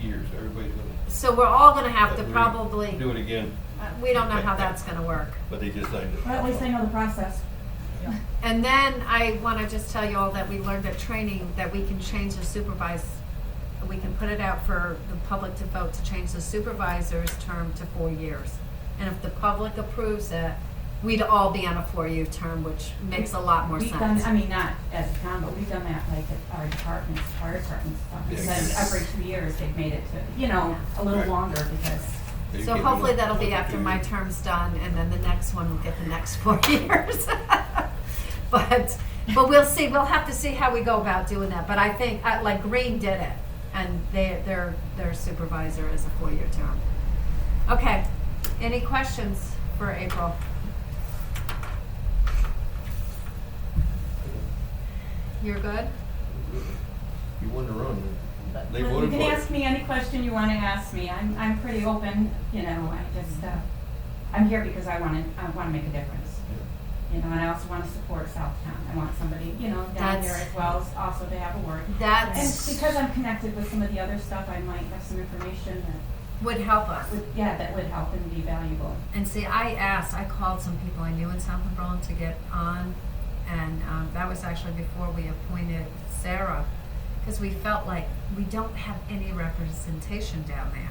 years, everybody's gonna So we're all gonna have to do probably, it again, we don't know how that's gonna work. but they just signed it. Well, at least I know the process. And then I wanna just tell you all that we learned at training that we can change the we can put it out for the public to vote to change the supervisor's term to 4 years. And if the public approves it, we'd all be on a 4-year term, which makes a lot more We've sense. done, I mean, not as a town, but we've done that like at our departments, fire departments, stuff. And Yeah. then every 2 years, they've made it to, a little Right. longer because, They So give hopefully you- that'll be after my term's done, and then the next one will get the next 4 years. But we'll see, we'll have to see how we go about doing that, but I think, like Green did it. and their supervisor is a 4-year term. Okay, any questions for April? You're good? You want to run, they You voted can for ask it. me any question you wanna ask me, I'm pretty open, you know, I just, I'm here because I wanna make a difference. You know, and I also wanna support Southtown, I want somebody, you know, down here That's- as well as also to have a word. And That's, because I'm connected with some of the other stuff, I might have some information would help us. that would help and be valuable. And see, I called some people I knew in South Berlin to get on, and that was actually before we appointed Sarah, because we felt like we don't have any representation down there.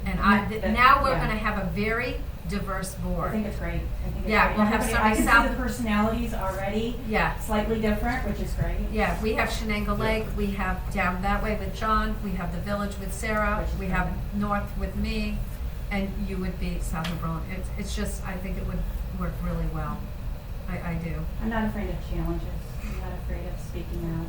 And now we're Yeah. gonna have a very diverse I board. think it's great, I think it's Yeah, great. we'll have Everybody- somebody I can south- see the personalities already, Yeah, slightly different, which is great. yeah, we have Shenango Lake, we have down that way with John, we have the village with Sarah, Which is we have great. north with me, and you would be South of Berlin. It's just, I think it would work really well. I do. I'm not afraid of challenges, I'm not afraid of speaking out.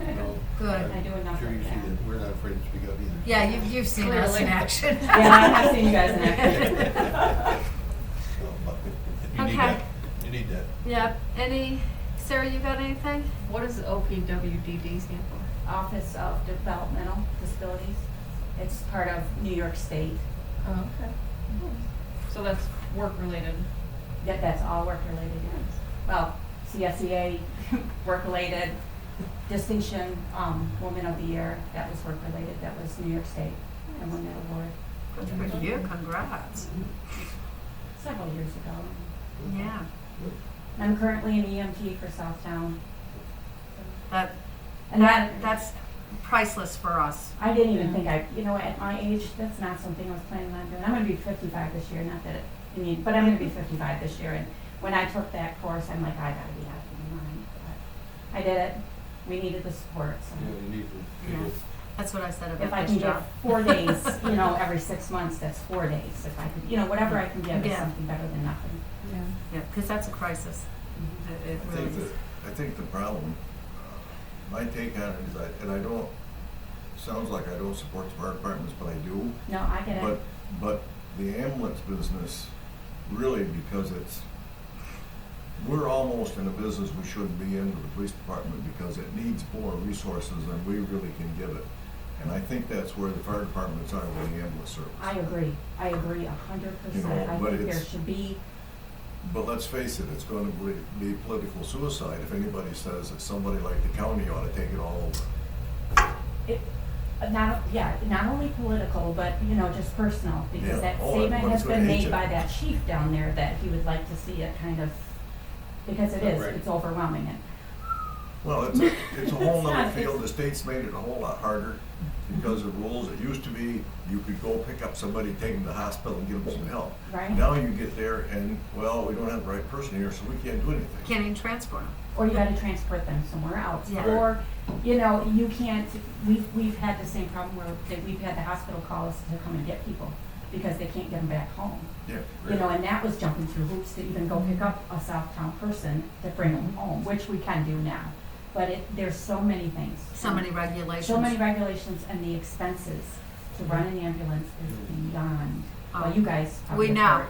No. Good. I do enough Sure of you see that. that, we're not afraid to speak out either. Yeah, you've seen us in Clearly. action. Yeah, I have seen you guys in action. So, but You need Okay. that, you need that. Yep, Sarah, you got anything? What does OPWDD stand for? Office of Developmental Disabilities. It's part of New York State. Oh, okay. So that's work related. That's all work related, yes. Well, CSEA, work related. Distinction, Woman of the Year, that was work related, that was New York State, and won that award Good for you, congrats. several years ago. Yeah. I'm currently an EMT for Southtown. And that's priceless for us. I didn't even think you know, at my age, that's not something I was planning on doing. I'm gonna be 55 this year, not that but I'm gonna be 55 this year, and when I took that course, I'm like, I gotta be out of my mind. But I did it, we needed the support, so. Yeah, you need to. Yeah. That's what I said If about I this can job. get 4 days, you know, every 6 months, that's 4 days. If I could, you know, whatever I can give is Yeah. something better than nothing. Yeah. Yeah, because that's a crisis. It I really think is. I think the problem, my take on it is and I don't, sounds like I don't support the fire departments, but I do. No, I get it. But the ambulance business, really, because we're almost in a business we shouldn't be in with the police department because it needs more resources than we really can give it. And I think that's where the fire departments are with the ambulance service. I agree 100%. You know, I but think there it's- should be, But let's face it, it's gonna be political suicide if anybody says that somebody like the county ought to take it all over. not only political, but, you know, just personal. Yeah. Because that Oh, statement everyone's has been gonna hate made you. by that chief down there that he would like to see it kind of, because it is, Right. it's overwhelming it. Well, it's a whole It's nother not- field. The state's made it a whole lot harder because of rules. It used to be you could go pick up somebody, take them to the hospital and give them some help. Right. Now you get there and, well, we don't have the right person here, so we can't do anything. Can't even transport them. Or you gotta transport them somewhere else. Yeah. Or, you know, you can't, we've had the same problem where we've had the hospital call us to come and get people because they can't get them back home. Yeah. You know, and that was jumping through hoops to even go pick up a Southtown person to bring them home, which we can do now. But there's so many things. So many regulations. So many regulations, and the expenses to run an ambulance is beyond, well, you guys probably We have know. heard.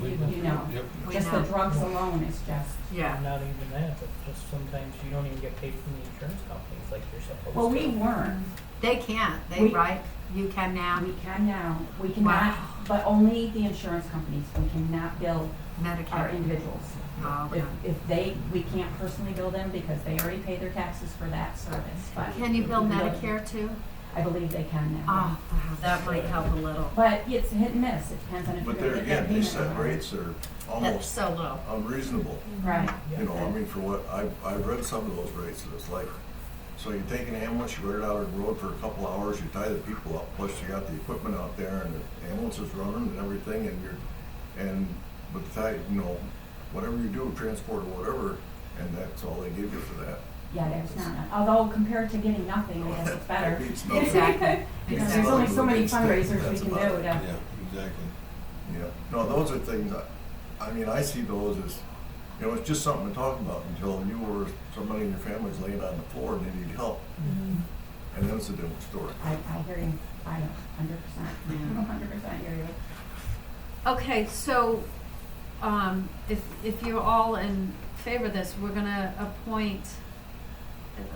Yeah. You know. Yep. We Just know. the drugs alone is just, Yeah. Not even that, but just sometimes you don't even get paid from the insurance companies like you're supposed to. well, we weren't. They can't, right? You can now. We can now, we Wow. cannot, but only the insurance companies, we cannot bill our Medicare. individuals. Oh, okay. If we can't personally bill them because they already pay their taxes for that service, but. Can you bill we can Medicare too? I believe they can now. Oh, wow, that might help a little. But it's hit and miss, it depends on if you're But gonna there get that again, these payment or set not. rates are That's almost so low. unreasonable. Right, You know, I mean, for what, I've read some of those rates, and it's like, so you take an ambulance, you run it out on the road for a couple hours, you tie the people up, plus you got the equipment out there, and the ambulance is running and everything, but the time, you know, whatever you do, transport or whatever, and that's all they give you for that. yeah, there's not, although compared to getting nothing, I guess it's better. That beats nothing. Exactly. You know, It's there's only nothing so many beats that. fundraisers we That's can do about it. to, Yeah, exactly. Yeah, no, those are things, I mean, I see those as, you know, it's just something to talk about until you or somebody in your family's laying on the floor and they need help. And then it's a different story. I hear you, I 100%, 100% hear you. Okay, so, if you're all in favor of this, we're gonna appoint,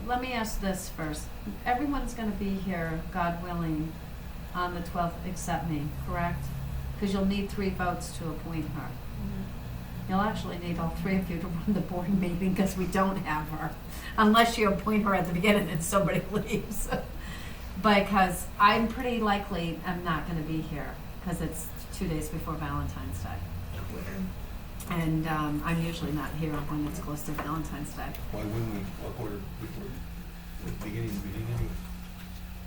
let me ask this first. Everyone's gonna be here, God willing, on the 12th except me, correct? Because you'll need 3 votes to appoint her. You'll actually need all 3 of you to run the board meeting because we don't have her, unless you appoint her at the beginning and somebody leaves. Because I'm pretty likely I'm not gonna be here, because it's 2 days before Valentine's Day. And I'm usually not here when it's close to Valentine's Day. Why wouldn't we appoint her before the beginning anyway?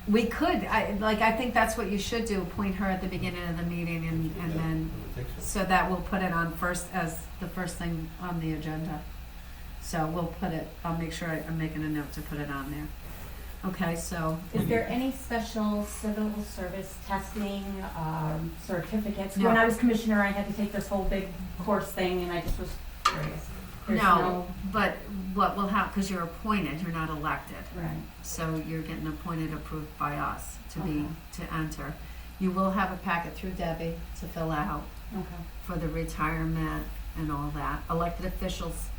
We could, I think that's what you should do, appoint her at the beginning of the meeting and Yeah, then, I would think so. so that we'll put it on first, as the first thing on the agenda. So we'll put it, I'll make sure I'm making a note to put it on there. Okay, so. Is there any special civil service testing, certificates? No. When I was commissioner, I had to take this whole big course thing, and I just was curious. There's No, but what will happen, because you're appointed, you're not elected. Right. So you're getting appointed, approved by us to be, Okay. to enter. You will have a packet through Debbie to fill out Okay. for the retirement and all that. Elected officials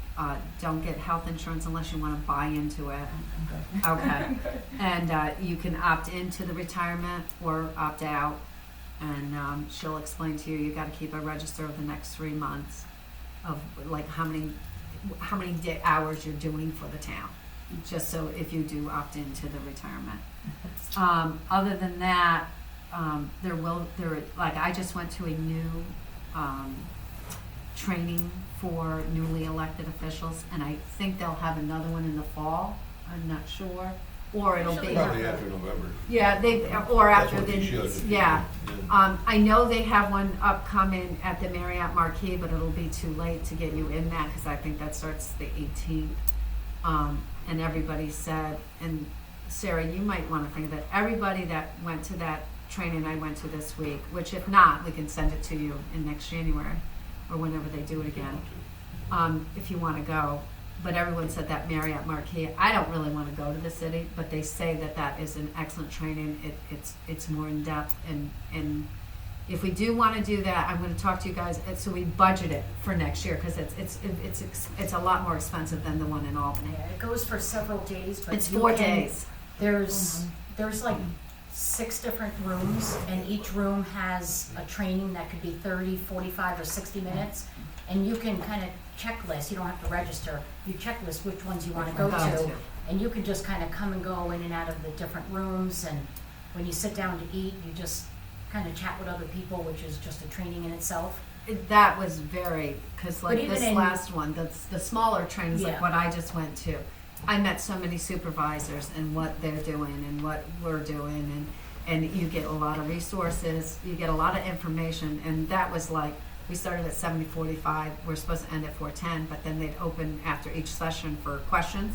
don't get health insurance unless you want to buy into it. Okay. And you can opt into the retirement or opt out. And she'll explain to you, you got to keep a register of the next 3 months of like how many hours you're doing for the town, just so if you do opt into the retirement. Other than that, I just went to a new training for newly elected officials, and I think they'll have another one in the fall. I'm not sure, or it'll be Probably after November. yeah, or That's after what the they should. yeah. I know they have one upcoming at the Marriott Marquis, but it'll be too late to get you in that because I think that starts the 18th. And everybody said, and Sarah, you might want to think of it. Everybody that went to that training I went to this week, which if not, we can send it to you in next January or whenever they do it again, if you want to go. But everyone said that Marriott Marquis. I don't really want to go to the city, but they say that that is an excellent training. It's more in depth, and if we do want to do that, I'm going to talk to you guys. So we budget it for next year because it's a lot more expensive than the one in Albany. Yeah, it goes for several days, but It's you 4 can- days. There's like 6 different rooms, and each room has a training that could be 30, 45, or 60 minutes. And you can kind of checklist, you don't have to register, you checklist which ones you want to go to. And you can just kind of come and go in and out of the different rooms, and when you sit down to eat, you just kind of chat with other people, which is just a training in itself. That was very, because like But even this in- last one, the smaller trainings, like Yeah. what I just went to, I met so many supervisors and what they're doing and what we're doing, and you get a lot of resources, you get a lot of information, and that was like, we started at 7:45, we're supposed to end at 4:10, but then they'd open after each session for questions,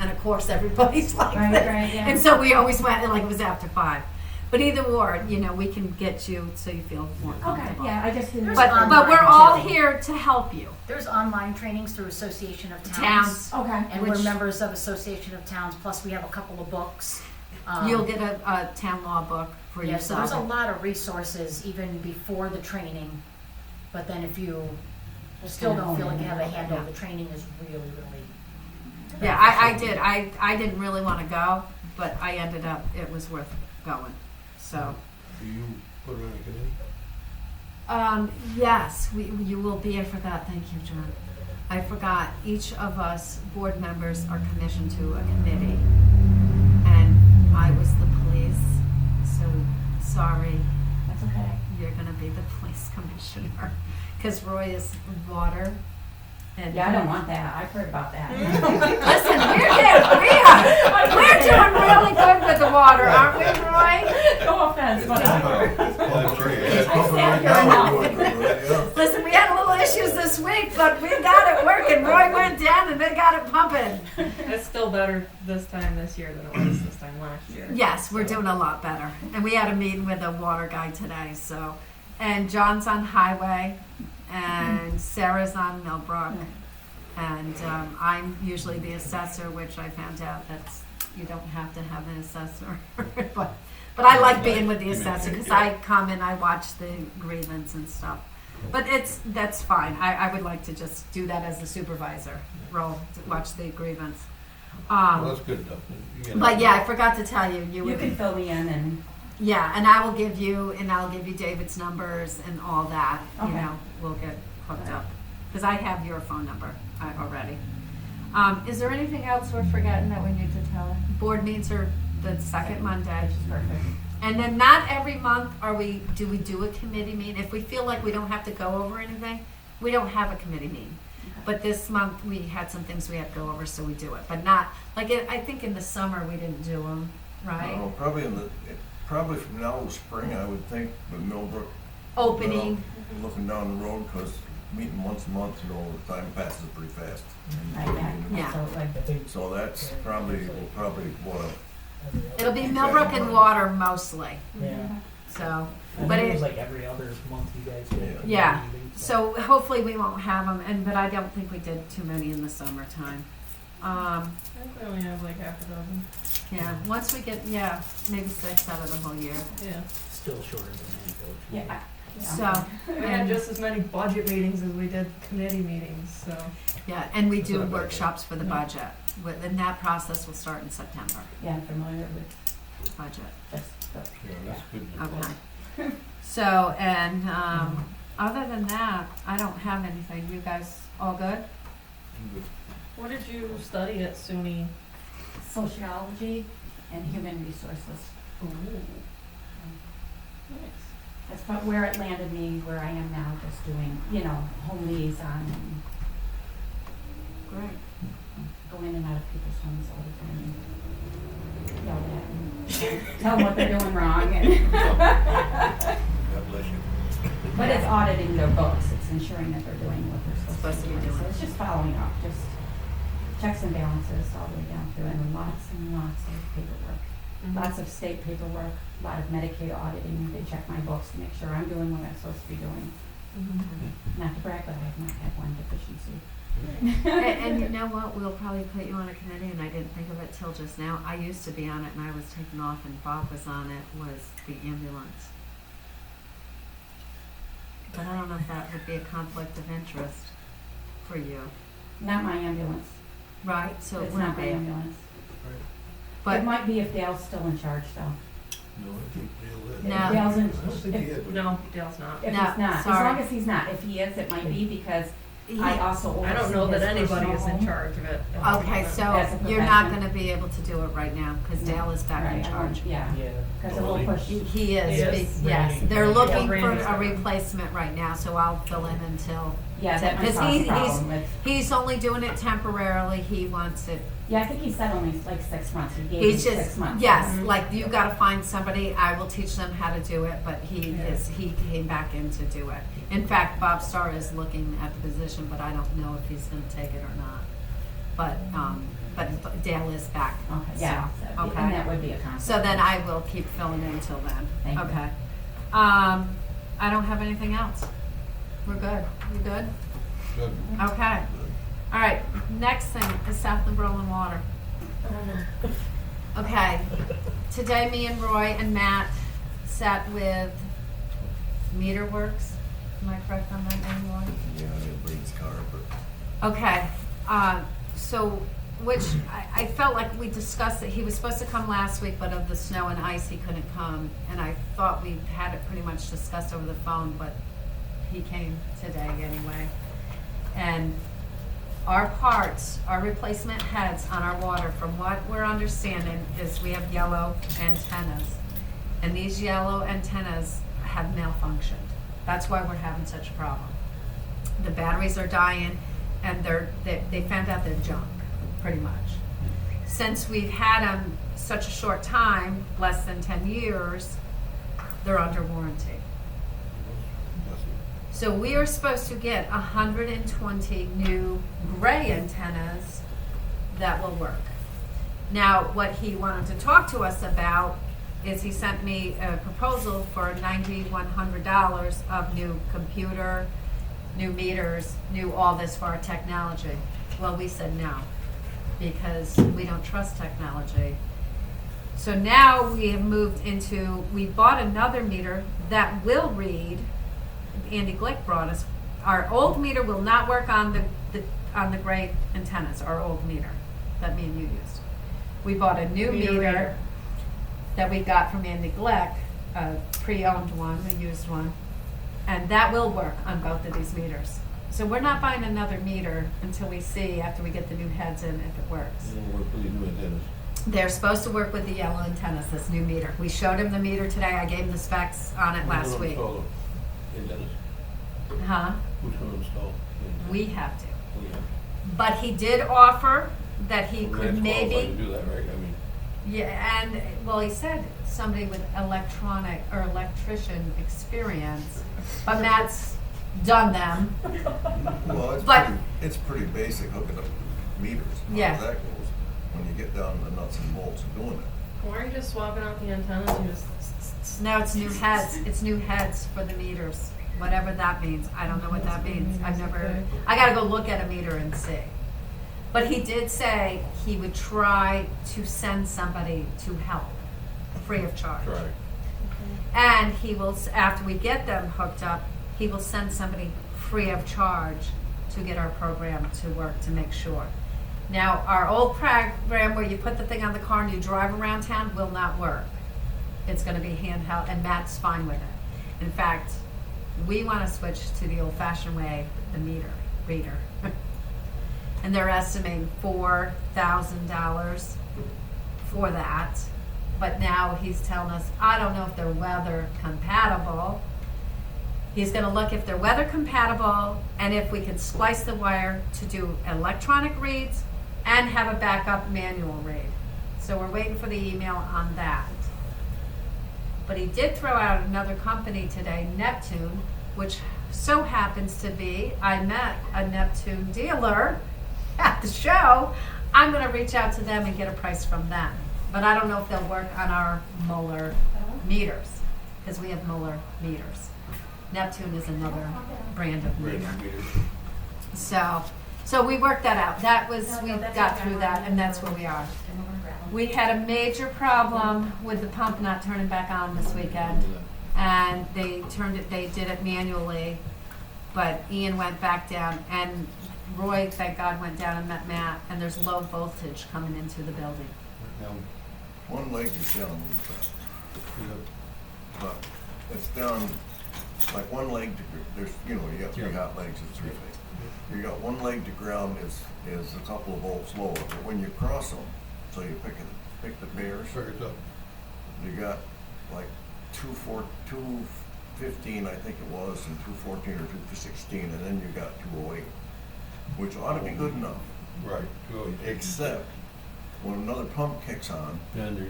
and of course everybody's like Right, this. right, yeah. And so we always went like it was after 5. But either or, we can get you so you feel more Okay, comfortable. yeah, I just didn't. There's But online we're all too. here to help you. There's online trainings through Association of Towns. Okay. And we're Which- members of Association of Towns, plus we have a couple of books. You'll get a town law book for Yeah, so there's a yourself. lot of resources even before the training, but then if you still don't feel like you have a handle, the training is really, really. Yeah, I did. I didn't really want to go, but I ended up, it was worth going. So, Do you put her on a committee? yes, you will be here for that. Thank you, John. I forgot, each of us board members are commissioned to a committee, and I was the police, so sorry, That's okay. you're gonna be the police commissioner, because Roy is water. And Yeah, I don't want that. I've heard about that. Listen, we're doing really good with the water, aren't we, Roy? No offense, but Well, I'm sure you It's have. pumping right here now, enough. we're doing it, yeah. Listen, we had a little issues this week, but we got it working. Roy went down and they got it pumping. It's still better this time this year than it was this time last year. Yes, we're doing a lot better. And we had a meeting with a water guy today, so. And John's on highway, and Sarah's on Millbrook. And I'm usually the assessor, which I found out that's you don't have to have an assessor, but I like being with the assessor, because I come and I watch the grievance and stuff. But that's fine, I would like to just do that as a supervisor role, to watch the grievance. Well, that's good enough. You know. But yeah, I forgot to tell you, You would can fill me in and, yeah, and I'll give you David's numbers and all that, you Okay. know, we'll get hooked up. Because I have your phone number already. Is there anything else we're forgetting that we need to tell her? Board meets are the second Monday. which is perfect. And then not every month do we do a committee meeting? If we feel like we don't have to go over anything, we don't have a committee meeting. But this month, we had some things we had to go over, so we do it. But not, like, I think in the summer, we didn't do them, right? No, probably from now to spring, I would think, with Millbrook. Opening. Looking down the road, because meeting once a month, you know, the time passes pretty fast. Yeah. Absolutely. I think So that's probably, we'll probably want to It'll be Millbrook and Water mostly, Yeah. so. I But think it it- was like every other month you guys did. Yeah. So hopefully we won't have them, but I don't think we did too many in the summertime. I think we only have like half a dozen. Yeah, once we get, maybe 6 out of the whole year. Yeah. Still shorter than Coach. Yeah. So, We had just as many budget meetings as we did committee meetings, so. yeah, and we do That's not bad. workshops for the budget. And that process will start in September, Yeah, I'm familiar with budget. this, but, Yeah, that's good enough. Okay. So, and, other than that, I don't have anything. You guys all good? Good. What did you study at SUNY? sociology and human resources. Nice. That's about where it landed me, where I am now, just doing, home liaison and Great. go in and out of people's homes all the time and yell at and tell them what they're doing wrong. And God bless you. but it's auditing their books. It's ensuring that they're doing what they're supposed to be doing. So it's just following up, just checks and balances all the way down through, and lots of paperwork. Lots of state paperwork, a lot of Medicaid auditing. They check my books to make sure I'm doing what I'm supposed to be doing. Not to brag, but I have not had one deficiency. And you know what, we'll probably put you on a committee, and I didn't think of it till just now. I used to be on it, and I was taken off, and Bob was on it, was the ambulance. But I don't know if that would be a conflict of interest for you. Not my ambulance. Right, so it It's wouldn't not my be. ambulance. But It might be if Dale's still in charge, though. No, I think Dale is. No. If Dale's in, I don't think he if, is. No, Dale's not. if No, he's not, as sorry. long as he's not. If he is, it might be because he- I also oversee I don't know that his anybody personal is in home. charge of it. Okay, so As a you're not profession. gonna be able to do it right now, because Dale is back in Right, I charge. won't- Yeah, Yeah. because it will push. He is, He is? yes, Randy. they're Yeah, looking for Randy's a gone. replacement right now, so I'll fill in until, Yeah, that might because cause a he's problem with. he's only doing it temporarily, he wants it. Yeah, I think he said only like 6 months. He gave He's him just, 6 months. yes, Mhm. like you gotta find somebody, I will teach them how to do it, but he came back in to do it. In fact, Bob Starr is looking at the position, but I don't know if he's gonna take it or not. But Dale is back. Okay, yeah. So, So, okay. And that would be a conflict. So then I will keep filling in till then. Thank you. Okay. I don't have anything else. We're good. You good? Good. Okay. All right. Next thing is Southland Berlin Water. Okay. Today, me and Roy and Matt sat with Meter Works. Am I correct on that name, Roy? Yeah, I didn't bring his car, but Okay, so, which I felt like we discussed it, he was supposed to come last week, but of the snow and ice, he couldn't come. And I thought we had it pretty much discussed over the phone, but he came today anyway. And our parts, our replacement heads on our water, from what we're understanding, is we have yellow antennas. And these yellow antennas have malfunctioned. That's why we're having such a problem. The batteries are dying, and they found out they're junk, pretty much. Since we've had them such a short time, less than 10 years, they're under warranty. So we are supposed to get 120 new gray antennas that will work. Now, what he wanted to talk to us about is he sent me a proposal for $9,100 of new computer, new meters, new all this for our technology. Well, we said no. because we don't trust technology. So now we have moved into, we bought another meter that will read, Andy Glick brought us, our old meter will not work on the gray antennas, our old meter that me and you used. We bought a new Meter meter reader. that we got from Andy Glick, a pre-owned one, a used one, and that will work on both of these meters. So we're not buying another meter until we see, after we get the new heads in, if it works. You know, work with these new antennas. They're supposed to work with the yellow antennas, this new meter. We showed him the meter today, I gave him the specs on it Who's last gonna week. install the antennas? Huh? Who's gonna install the antennas? We have to. We have. But he did offer that he Well, could Matt's qualified maybe, to do that, right? I mean, yeah, and, well, he said somebody with electronic or electrician experience, but Matt's done them. Well, But- it's pretty basic hooking up meters, how Yeah. that goes, when you get down to the nuts and bolts of doing it. Why are you just swapping out the antennas and just? No, it's new heads, it's new heads for the meters, whatever that means, I don't know what that means, I've never, I gotta go look at a meter and see. But he did say he would try to send somebody to help, free of charge. try. And he will, after we get them hooked up, he will send somebody free of charge to get our program to work, to make sure. Now, our old program where you put the thing on the car and you drive around town will not work. It's gonna be handheld, and Matt's fine with it. In fact, we wanna switch to the old-fashioned way, the meter reader. And they're estimating $4,000 for that. But now he's telling us, I don't know if they're weather compatible. He's gonna look if they're weather compatible and if we can splice the wire to do electronic reads and have a backup manual read. So we're waiting for the email on that. But he did throw out another company today, Neptune, which so happens to be, I met a Neptune dealer at the show. I'm gonna reach out to them and get a price from them. But I don't know if they'll work on our Mueller meters, because we have Mueller meters. Neptune is another brand of meter. Brand new meters. So we worked that out. That was, we got through that, and that's where we are. We had a major problem with the pump not turning back on this weekend, and they did it manually, but Ian went back down, and Roy, thank God, went down and met Matt, and there's low voltage coming into the building. Now, One leg is down a little bit, you know, but it's down, like one leg to, there's, you got three Yeah. hot legs, it's 3 feet. You got one leg to ground is a couple of volts lower, but when you cross them, so you pick the pairs, Figures up. you got like 215, I think it was, and 214 or 216, and then you got 208, which ought to be good enough, Right. Go ahead. except when another pump kicks on, And you're,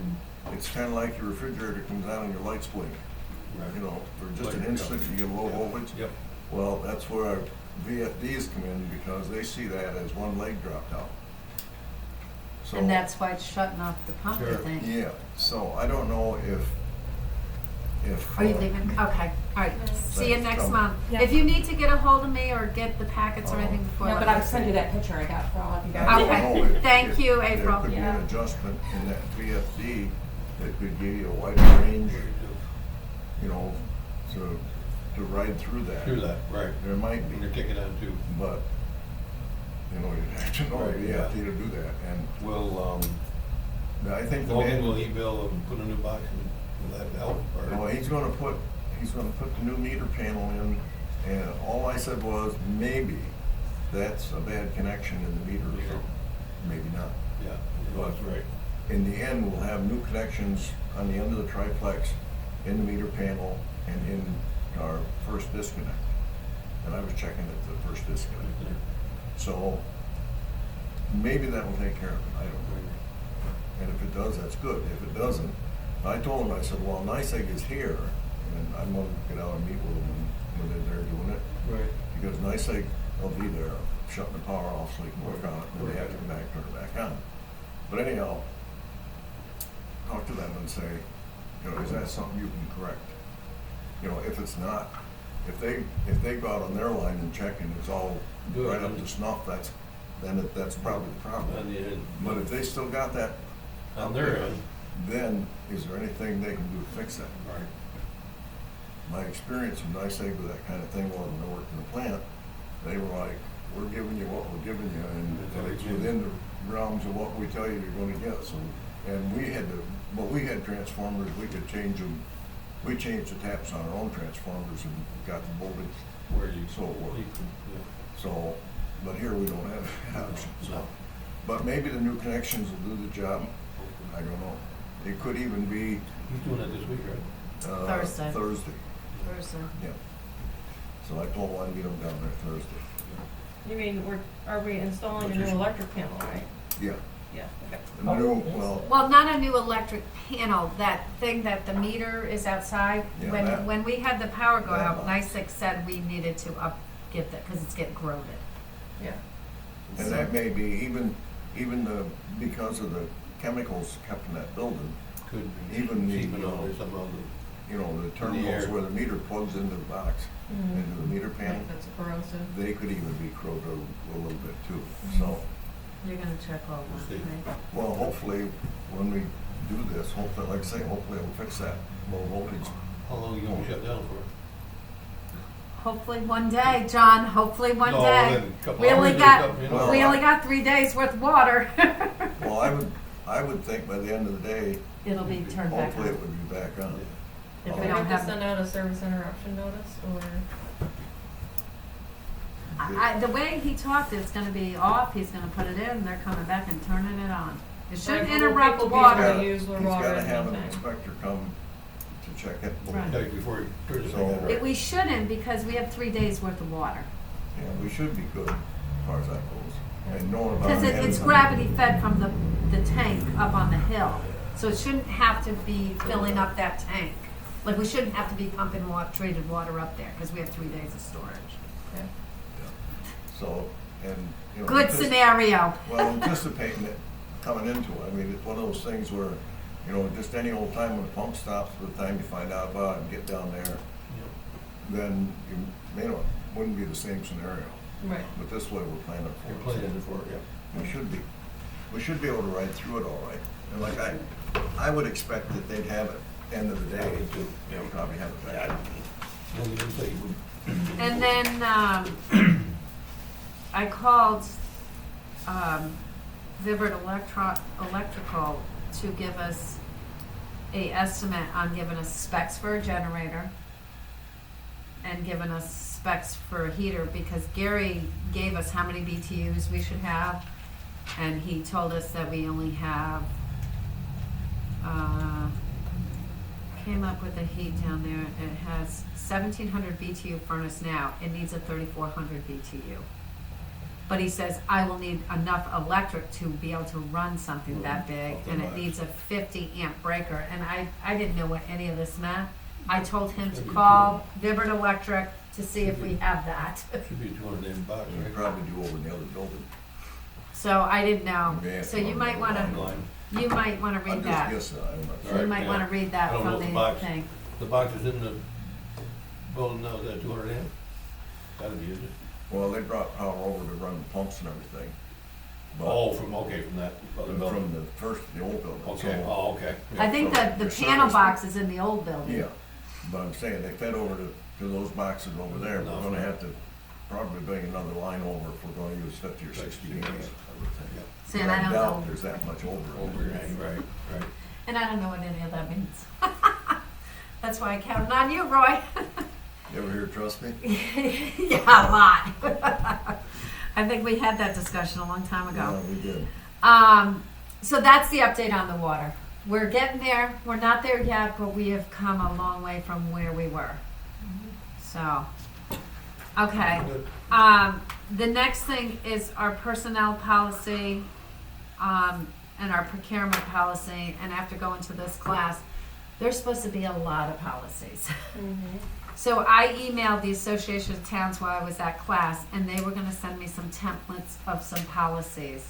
it's kind of like your refrigerator comes on and your lights blink. right. You know, for just Like, an instant, yeah. you get low voltage. Yep. Well, that's where our VFDs come in, because they see that as one leg dropped out. So, And that's why it's shutting off the pump, I Sure. think. yeah, so I don't know if. Are you leaving? Okay, all right. See you next Come. month. Yeah. If you need to get a hold of me or get the packets or anything before. No, let but I me would send know. you that picture I got for all of you I guys. don't Okay. know if- Thank if you, April. There could be Yeah. an adjustment in that VFD that could give you a wider range, you know, to ride through that. Do that, right. There might When be, you're kicking on too. but, you'd have to know the Right, yeah. VFD to do that, and Will, I think the Logan, man. will he build and put a new box in? Will that help? Or- Well, he's gonna put the new meter panel in, and all I said was, maybe that's a bad connection in the meter, Yeah. maybe not. Yeah, that's right. In the end, we'll have new connections on the end of the triplex, in the meter panel, and in our first disconnect. And I was checking at the first disconnect. Right there. So, maybe that will take care of it, I don't know. And if it does, that's good. If it doesn't, I told him, I said, well, NICEAG is here, and I'm gonna get out and meet with them when they're there doing it. Right. Because NICEAG will be there, shutting the power off so you can work on it, and then they have to come back, turn it back on. But anyhow, talk to them and say, is that something you can correct? If it's not, if they go out on their line and check and it's all Good. right up to snuff, that's then that's probably the problem. On the end. But if they still got that, On their end. then is there anything they can do to fix that? Right. My experience when I say with that kind of thing, when I worked in the plant, they were like, we're giving you what we're giving you, and it's within the realms of what we tell you you're gonna get, so. And we had transformers, we could change them, we changed the taps on our own transformers and got the voltage Where you. so it worked. Yeah. So, but here we don't have that option, so. No. But maybe the new connections will do the job, I don't know. It could even be, He's doing that this week, right? Thursday. Thursday, Thursday. yeah. So I told him I'd meet him down there Thursday. You mean, are we installing a new electric panel, right? Yeah. Yeah, okay. The new, well, Well, not a new electric panel, that thing that the meter is outside. Yeah, that- When we had the power go that out, box. NICEX said we needed to get that, cause it's getting corroded. Yeah. and that may be even the, because of the chemicals kept in that building, Could be. Even the, Seeping over some of you know, the air. terminals where the meter plugs into the box, Mhm. into the meter panel, Like that's corrosive. they could even be corroded a little bit too, so. You're gonna check all We'll see. that, right? Well, hopefully, when we do this, hopefully, like I say, hopefully it'll fix that low voltage. How long are you gonna shut down for? Hopefully one day, John, hopefully one No, day. then a couple We only hours, got, a couple, you know. we only got 3 days worth of water. Well, I would think by the end of the day, It'll be turned back hopefully it on. would be back on. If Do we we don't have to have, send out a service interruption notice, or? the way he talked, it's gonna be off, he's gonna put it in, they're coming back and turning it on. It shouldn't Right, but will interrupt people be water. able to use the He's water gotta and have an everything? inspector come to check it. Right. Like before he turns the So- thing on, right? We shouldn't, because we have 3 days worth of water. Yeah, we should be good as far as that goes. And knowing about. Because it's gravity fed from the tank up on the hill, so it shouldn't have to be filling up that tank. Like, we shouldn't have to be pumping treated water up there, because we have 3 days of storage. Okay. So, and, you know. Good scenario. Well, anticipating it coming into it, I mean, it's one of those things where, you know, just any old time when the pump stops, by the time you find out about it and get down there, Yeah. then you may not, wouldn't be the same scenario. Right. But this way we're planning for You're it. planning for it, yeah. We should be. We should be able to ride through it all right. And like I would expect that they'd have it, end of the day, they'll probably have it back. Well, you didn't say you would. And then, I called, Vibert Electrical to give us a estimate on giving us specs for a generator and giving us specs for a heater, because Gary gave us how many BTUs we should have, and he told us that we only have, came up with a heat down there, it has 1,700 BTU furnace now, it needs a 3,400 BTU. But he says, I will need enough electric to be able to run something that big, and it needs a 50 amp breaker, and I didn't know what any of this meant. I told him to call Vibert Electric to see if we have that. Should be 200 amp box, We right? probably do over in the other building. So I didn't know, Yeah, so you might wanna, Line. you might wanna I'm read just that. guessing, I'm not You sure. Right, might yeah. wanna read I that don't know from if the the box- thing. The box is in the building now, is that 200 amp? Gotta be, is it? Well, they brought power over to run the pumps and everything. But Oh, from that other From building. the old building. Okay, So- oh, okay. I think that the Your panel service- box is in the old building. Yeah, but I'm saying, they fed over to those boxes over there, we're gonna have to probably bring another line over if we're gonna use 50 or 60 amps, I would think. See, and I don't doubt know, there's that much over. Over, right, right. and I don't know what any of that means. That's why I counted on you, Roy. You ever hear trust me? Yeah, a lot. I think we had that discussion a long time ago. Yeah, we did. So that's the update on the water. We're getting there. We're not there yet, but we have come a long way from where we were. So, okay. Good. The next thing is our personnel policy, and our procurement policy. And after going to this class, there's supposed to be a lot of policies. Mm-hmm. So I emailed the Association of Towns while I was at class, and they were gonna send me some templates of some policies.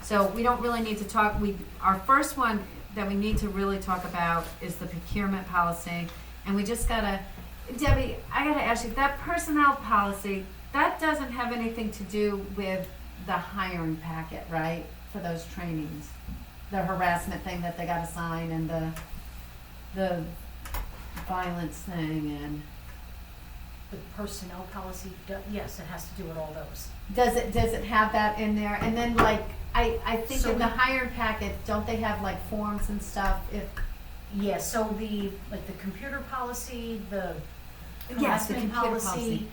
So we don't really need to talk, our first one that we need to really talk about is the procurement policy, and we just gotta, Debbie, I gotta ask you, that personnel policy, that doesn't have anything to do with the hiring packet, right, for those trainings? The harassment thing that they gotta sign and the violence thing and, The personnel policy, yes, it has to do with all those. does it have that in there? And then like, I think So in the we- hiring packet, don't they have like forms and stuff if, Yeah, so the computer policy, the Yes, the harassment computer policy, policy.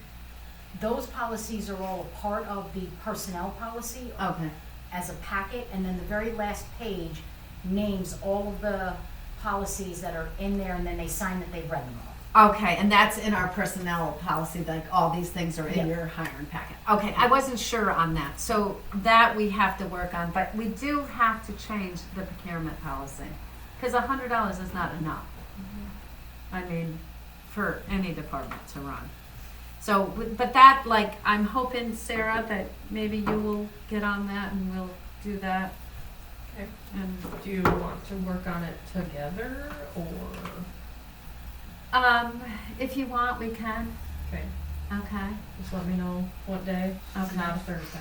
those policies are all a part of the personnel policy okay, as a packet, and then the very last page names all of the policies that are in there, and then they sign that they've read them all. okay, and that's in our personnel policy, like all these things are in Yeah. your hiring packet. Okay, I wasn't sure on that, so that we have to work on, but we do have to change the procurement policy. Cause $100 is not enough. I mean, for any department to run. So, but that, like, I'm hoping, Sarah, that maybe you will get on that and we'll do that. Okay. And, Do you want to work on it together, or? if you want, we can, Okay, okay? just let me know what day. It's Okay. not a Thursday.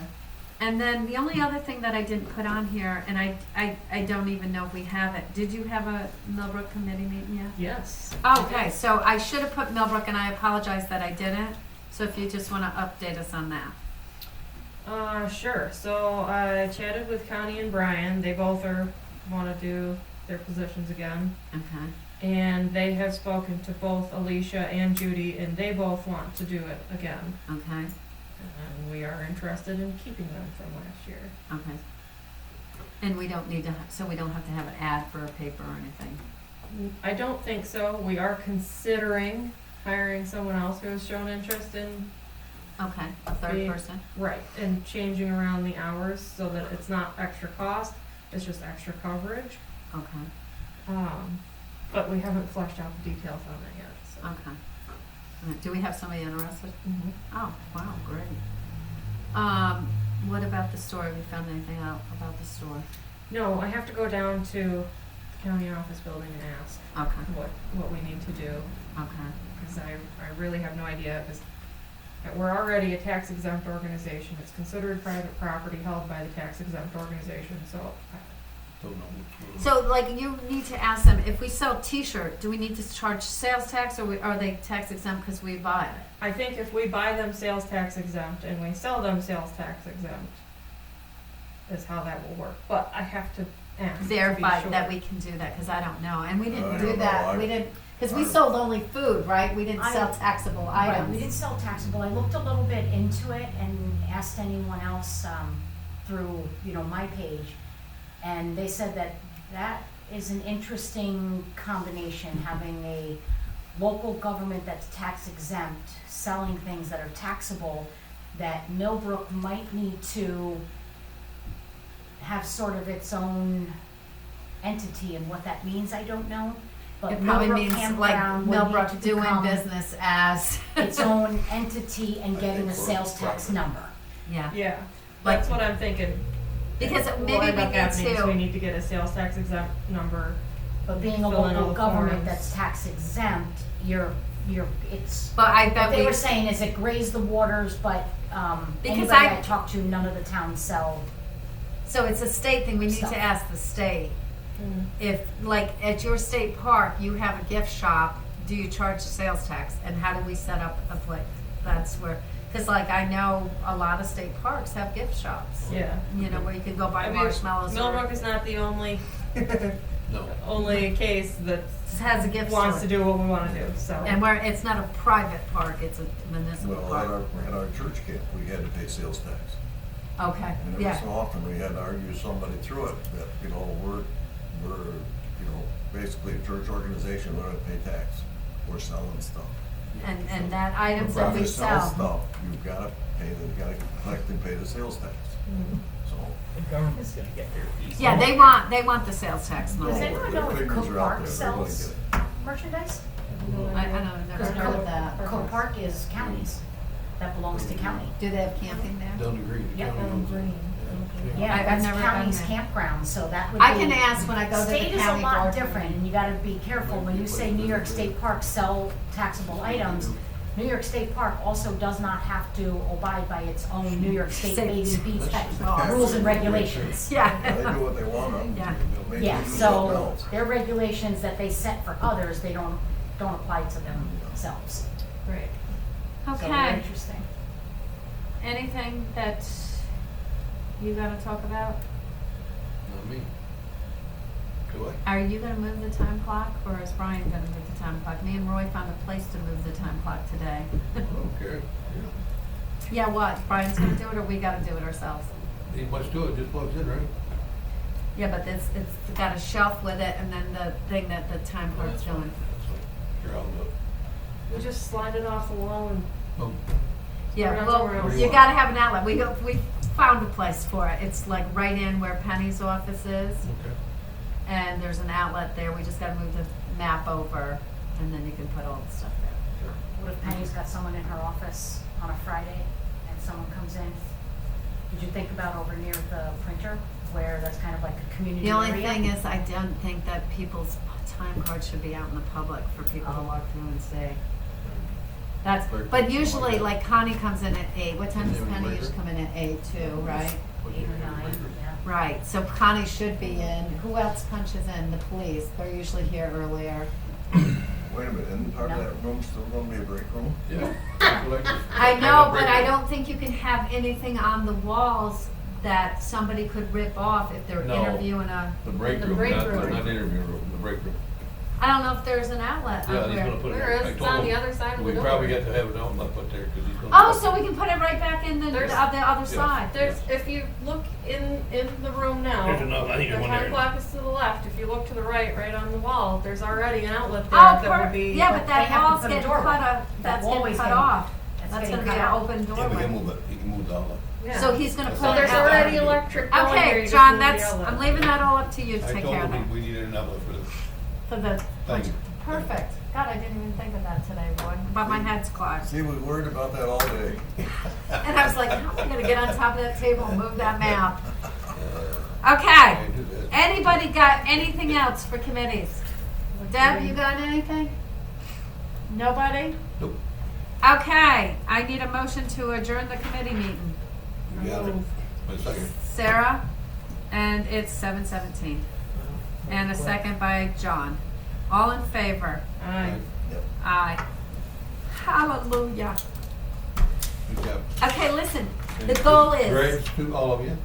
And then the only other thing that I didn't put on here, and I don't even know if we have it, did you have a Millbrook committee meeting yet? Yes. Okay, so I should have put Millbrook, and I apologize that I didn't, so if you just wanna update us on that. Sure. So I chatted with Connie and Brian. They both want to do their positions again. Okay. And they have spoken to both Alicia and Judy, and they both want to do it again. Okay, And we are interested in keeping them from last year. okay. And we don't need to, so we don't have to have an ad for a paper or anything? I don't think so. We are considering hiring someone else who has shown interest in, Okay, a third Be- person? right, and changing around the hours so that it's not extra cost, it's just extra coverage. Okay, But we haven't fleshed out the details on it yet, so. okay. Do we have somebody interested? Mhm. Oh, wow, great. What about the store? Have you found anything out about the store? No, I have to go down to the county office building and ask Okay, what we need to do, okay, because I really have no idea, because we're already a tax exempt organization. It's considered private property held by the tax exempt organization, so Don't know which one. so like you need to ask them, if we sell t-shirt, do we need to charge sales tax or are they tax exempt because we buy it? I think if we buy them sales tax exempt and we sell them sales tax exempt, is how that will work. But I have to ask to be Verify sure. that we can do that, cause I don't know, and we I didn't don't do know. that, we didn't, cause we I- sold only food, right? We didn't I- sell taxable Right, items. we didn't sell taxable. I looked a little bit into it and asked anyone else through, my page, and they said that is an interesting combination, having a local government that's tax exempt, selling things that are taxable, that Millbrook might need to have sort of its own entity, and what that means, I don't know. But It probably Millbrook means like Campground would need to Millbrook doing become business as, its own entity and I getting think a for sales tax profit. number. yeah. Yeah, Like- that's what I'm thinking. Because What maybe we ended up need happening is we to, need to get a sales tax exempt number. But being a Fill in all local the government forms. that's tax exempt, it's, but I what bet they we, were saying is it grazed the waters, but, Because anybody I- I talked to, none of the towns sell. so it's a state thing, we need Stuff. to ask the state. If, like, at your state park, you have a gift shop, do you charge sales tax? And how do we set up a place? That's where, cause like I know a lot of state parks have gift shops. Yeah. Where you can go buy I mean, marshmallows Millbrook or is not the only No. case that has a gift wants store. to do what we want to do, so. And it's not a private park, it's a municipal Well, at park. our church camp, we had to pay sales tax. Okay, And every yeah, so often, we had to argue somebody through it, that, we're, basically a church organization, we don't pay tax. We're selling stuff. and that items For that we profit sell sell. stuff, you've gotta collect and pay the sales tax. Mhm. So, The government's gonna get their piece. Yeah, they want the sales tax Does money. anyone their know if figures Cook are out Park there, they're gonna sells get it. merchandise? I know, I've never Because heard of that. Cook Park is counties, that belongs to county. Do they have camping there? Don't agree. The Yeah. county owns it. Yeah, I've that's never been county's there. campground, so that would be. I can ask when I go to the State is a county lot board different, meeting. and you gotta be careful when you say New York State parks sell taxable items. New York State Park also does not have to abide by its own New York State bathing beach rules and regulations. Yeah. They do what they want. Yeah. Maybe Yeah, do something so else. their regulations that they set for others, they don't apply to themselves. Right. So very Okay, interesting. anything that you gotta talk about? Not me. Do I? Are you gonna move the time clock, or is Brian gonna move the time clock? Me and Roy found a place to move the time clock today. I don't care. Yeah, what, Brian's gonna do it, or we gotta do it ourselves? He must do it, just plugs in, right? Yeah, but it's got a shelf with it, and then the thing that the time clock's That's fine. doing. That's fine. Sure, I'll do it. We just slide it off the wall and Oh, Yeah, Around well, somewhere else. you gotta have an outlet. We found a place for it. It's like right in where Penny's office is, okay. and there's an outlet there. We just gotta move the map over, and then you can put all the stuff there. What if Penny's got someone in her office on a Friday and someone comes in? Did you think about over near the printer where that's kind of like a community The only area? thing is, I don't think that people's time cards should be out in the public for people to walk through and see. That's, but usually, like Connie comes in at 8. What time does Yeah, Penny later. usually come in at 8 too, right? 8 or 9, yeah. Right, so Connie should be in. Who else punches in? The police. They're usually here earlier. Wait a minute, isn't part of that room still gonna be a break room? Yeah. That's what just- I know, but I don't think you can have anything on the walls that somebody could rip off if they're No. interviewing a. The break The room, break not room. interview room, the break room. I don't know if there's an outlet Yeah, out he's there. gonna put it. There is, I it's told on him the other side of the We door. probably got to have it outlet put there, because he's gonna. Oh, so we can put it right back in the There's- other side. There's, if you look in the room now, There's another, I think the there's one time there. clock is to the left. If you look to the right, right on the wall, there's already an outlet there Oh, that would be. yeah, but They that have to wall's put a getting doorway. cut off. That That's wallway's getting cut getting- off. That's getting gonna be cut an out. open Yeah, we doorway. can move it, he can move the outlet. Yeah. So he's gonna So put So an there's outlet. already electric going there. Okay, you just John, move the that's, outlet. I'm leaving that all up to you to I take told care of him that. we needed an outlet For the, thing. perfect. God, I didn't even think of that today, boy, but my head's clogged. See, we worried about that all day. And I was like, how am I gonna get on top of that table and move that map? I Okay, do that. anybody got anything else for committees? Deb, you got anything? Nobody? Nope, Okay, I need a motion to adjourn the committee meeting. you got it. Wait a second. Sarah, and it's 7:17. And a second by John. All in favor? Aye. Yep. Aye. Hallelujah. Good job. Okay, listen, the And goal is, Grades to all of you.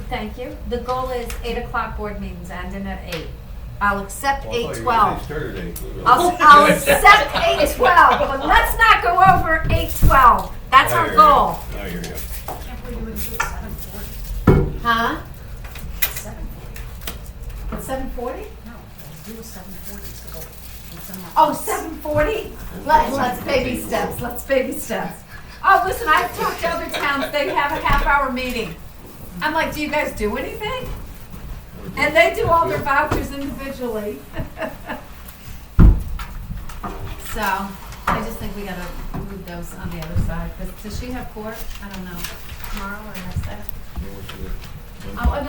thank you, the goal is 8 o'clock board meetings ending at 8. I'll accept Well, I thought you were gonna 8:12. say started at 8. I'll accept 8:12, but let's not go over 8:12. That's I our hear you. goal. I hear you. Can't believe you wouldn't do it 7:40. Huh? 7:40. At 7:40? No, do it 7:40 to go. and send that- Oh, 7:40? Let's baby steps, let's baby steps. Oh, listen, I've talked to other towns, they have a half-hour meeting. I'm like, do you guys do anything? And they do all their vouchers individually. So, I just think we gotta move those on the other side. Does she have court? I don't know. Tomorrow or next day? You want to do it? Oh, no,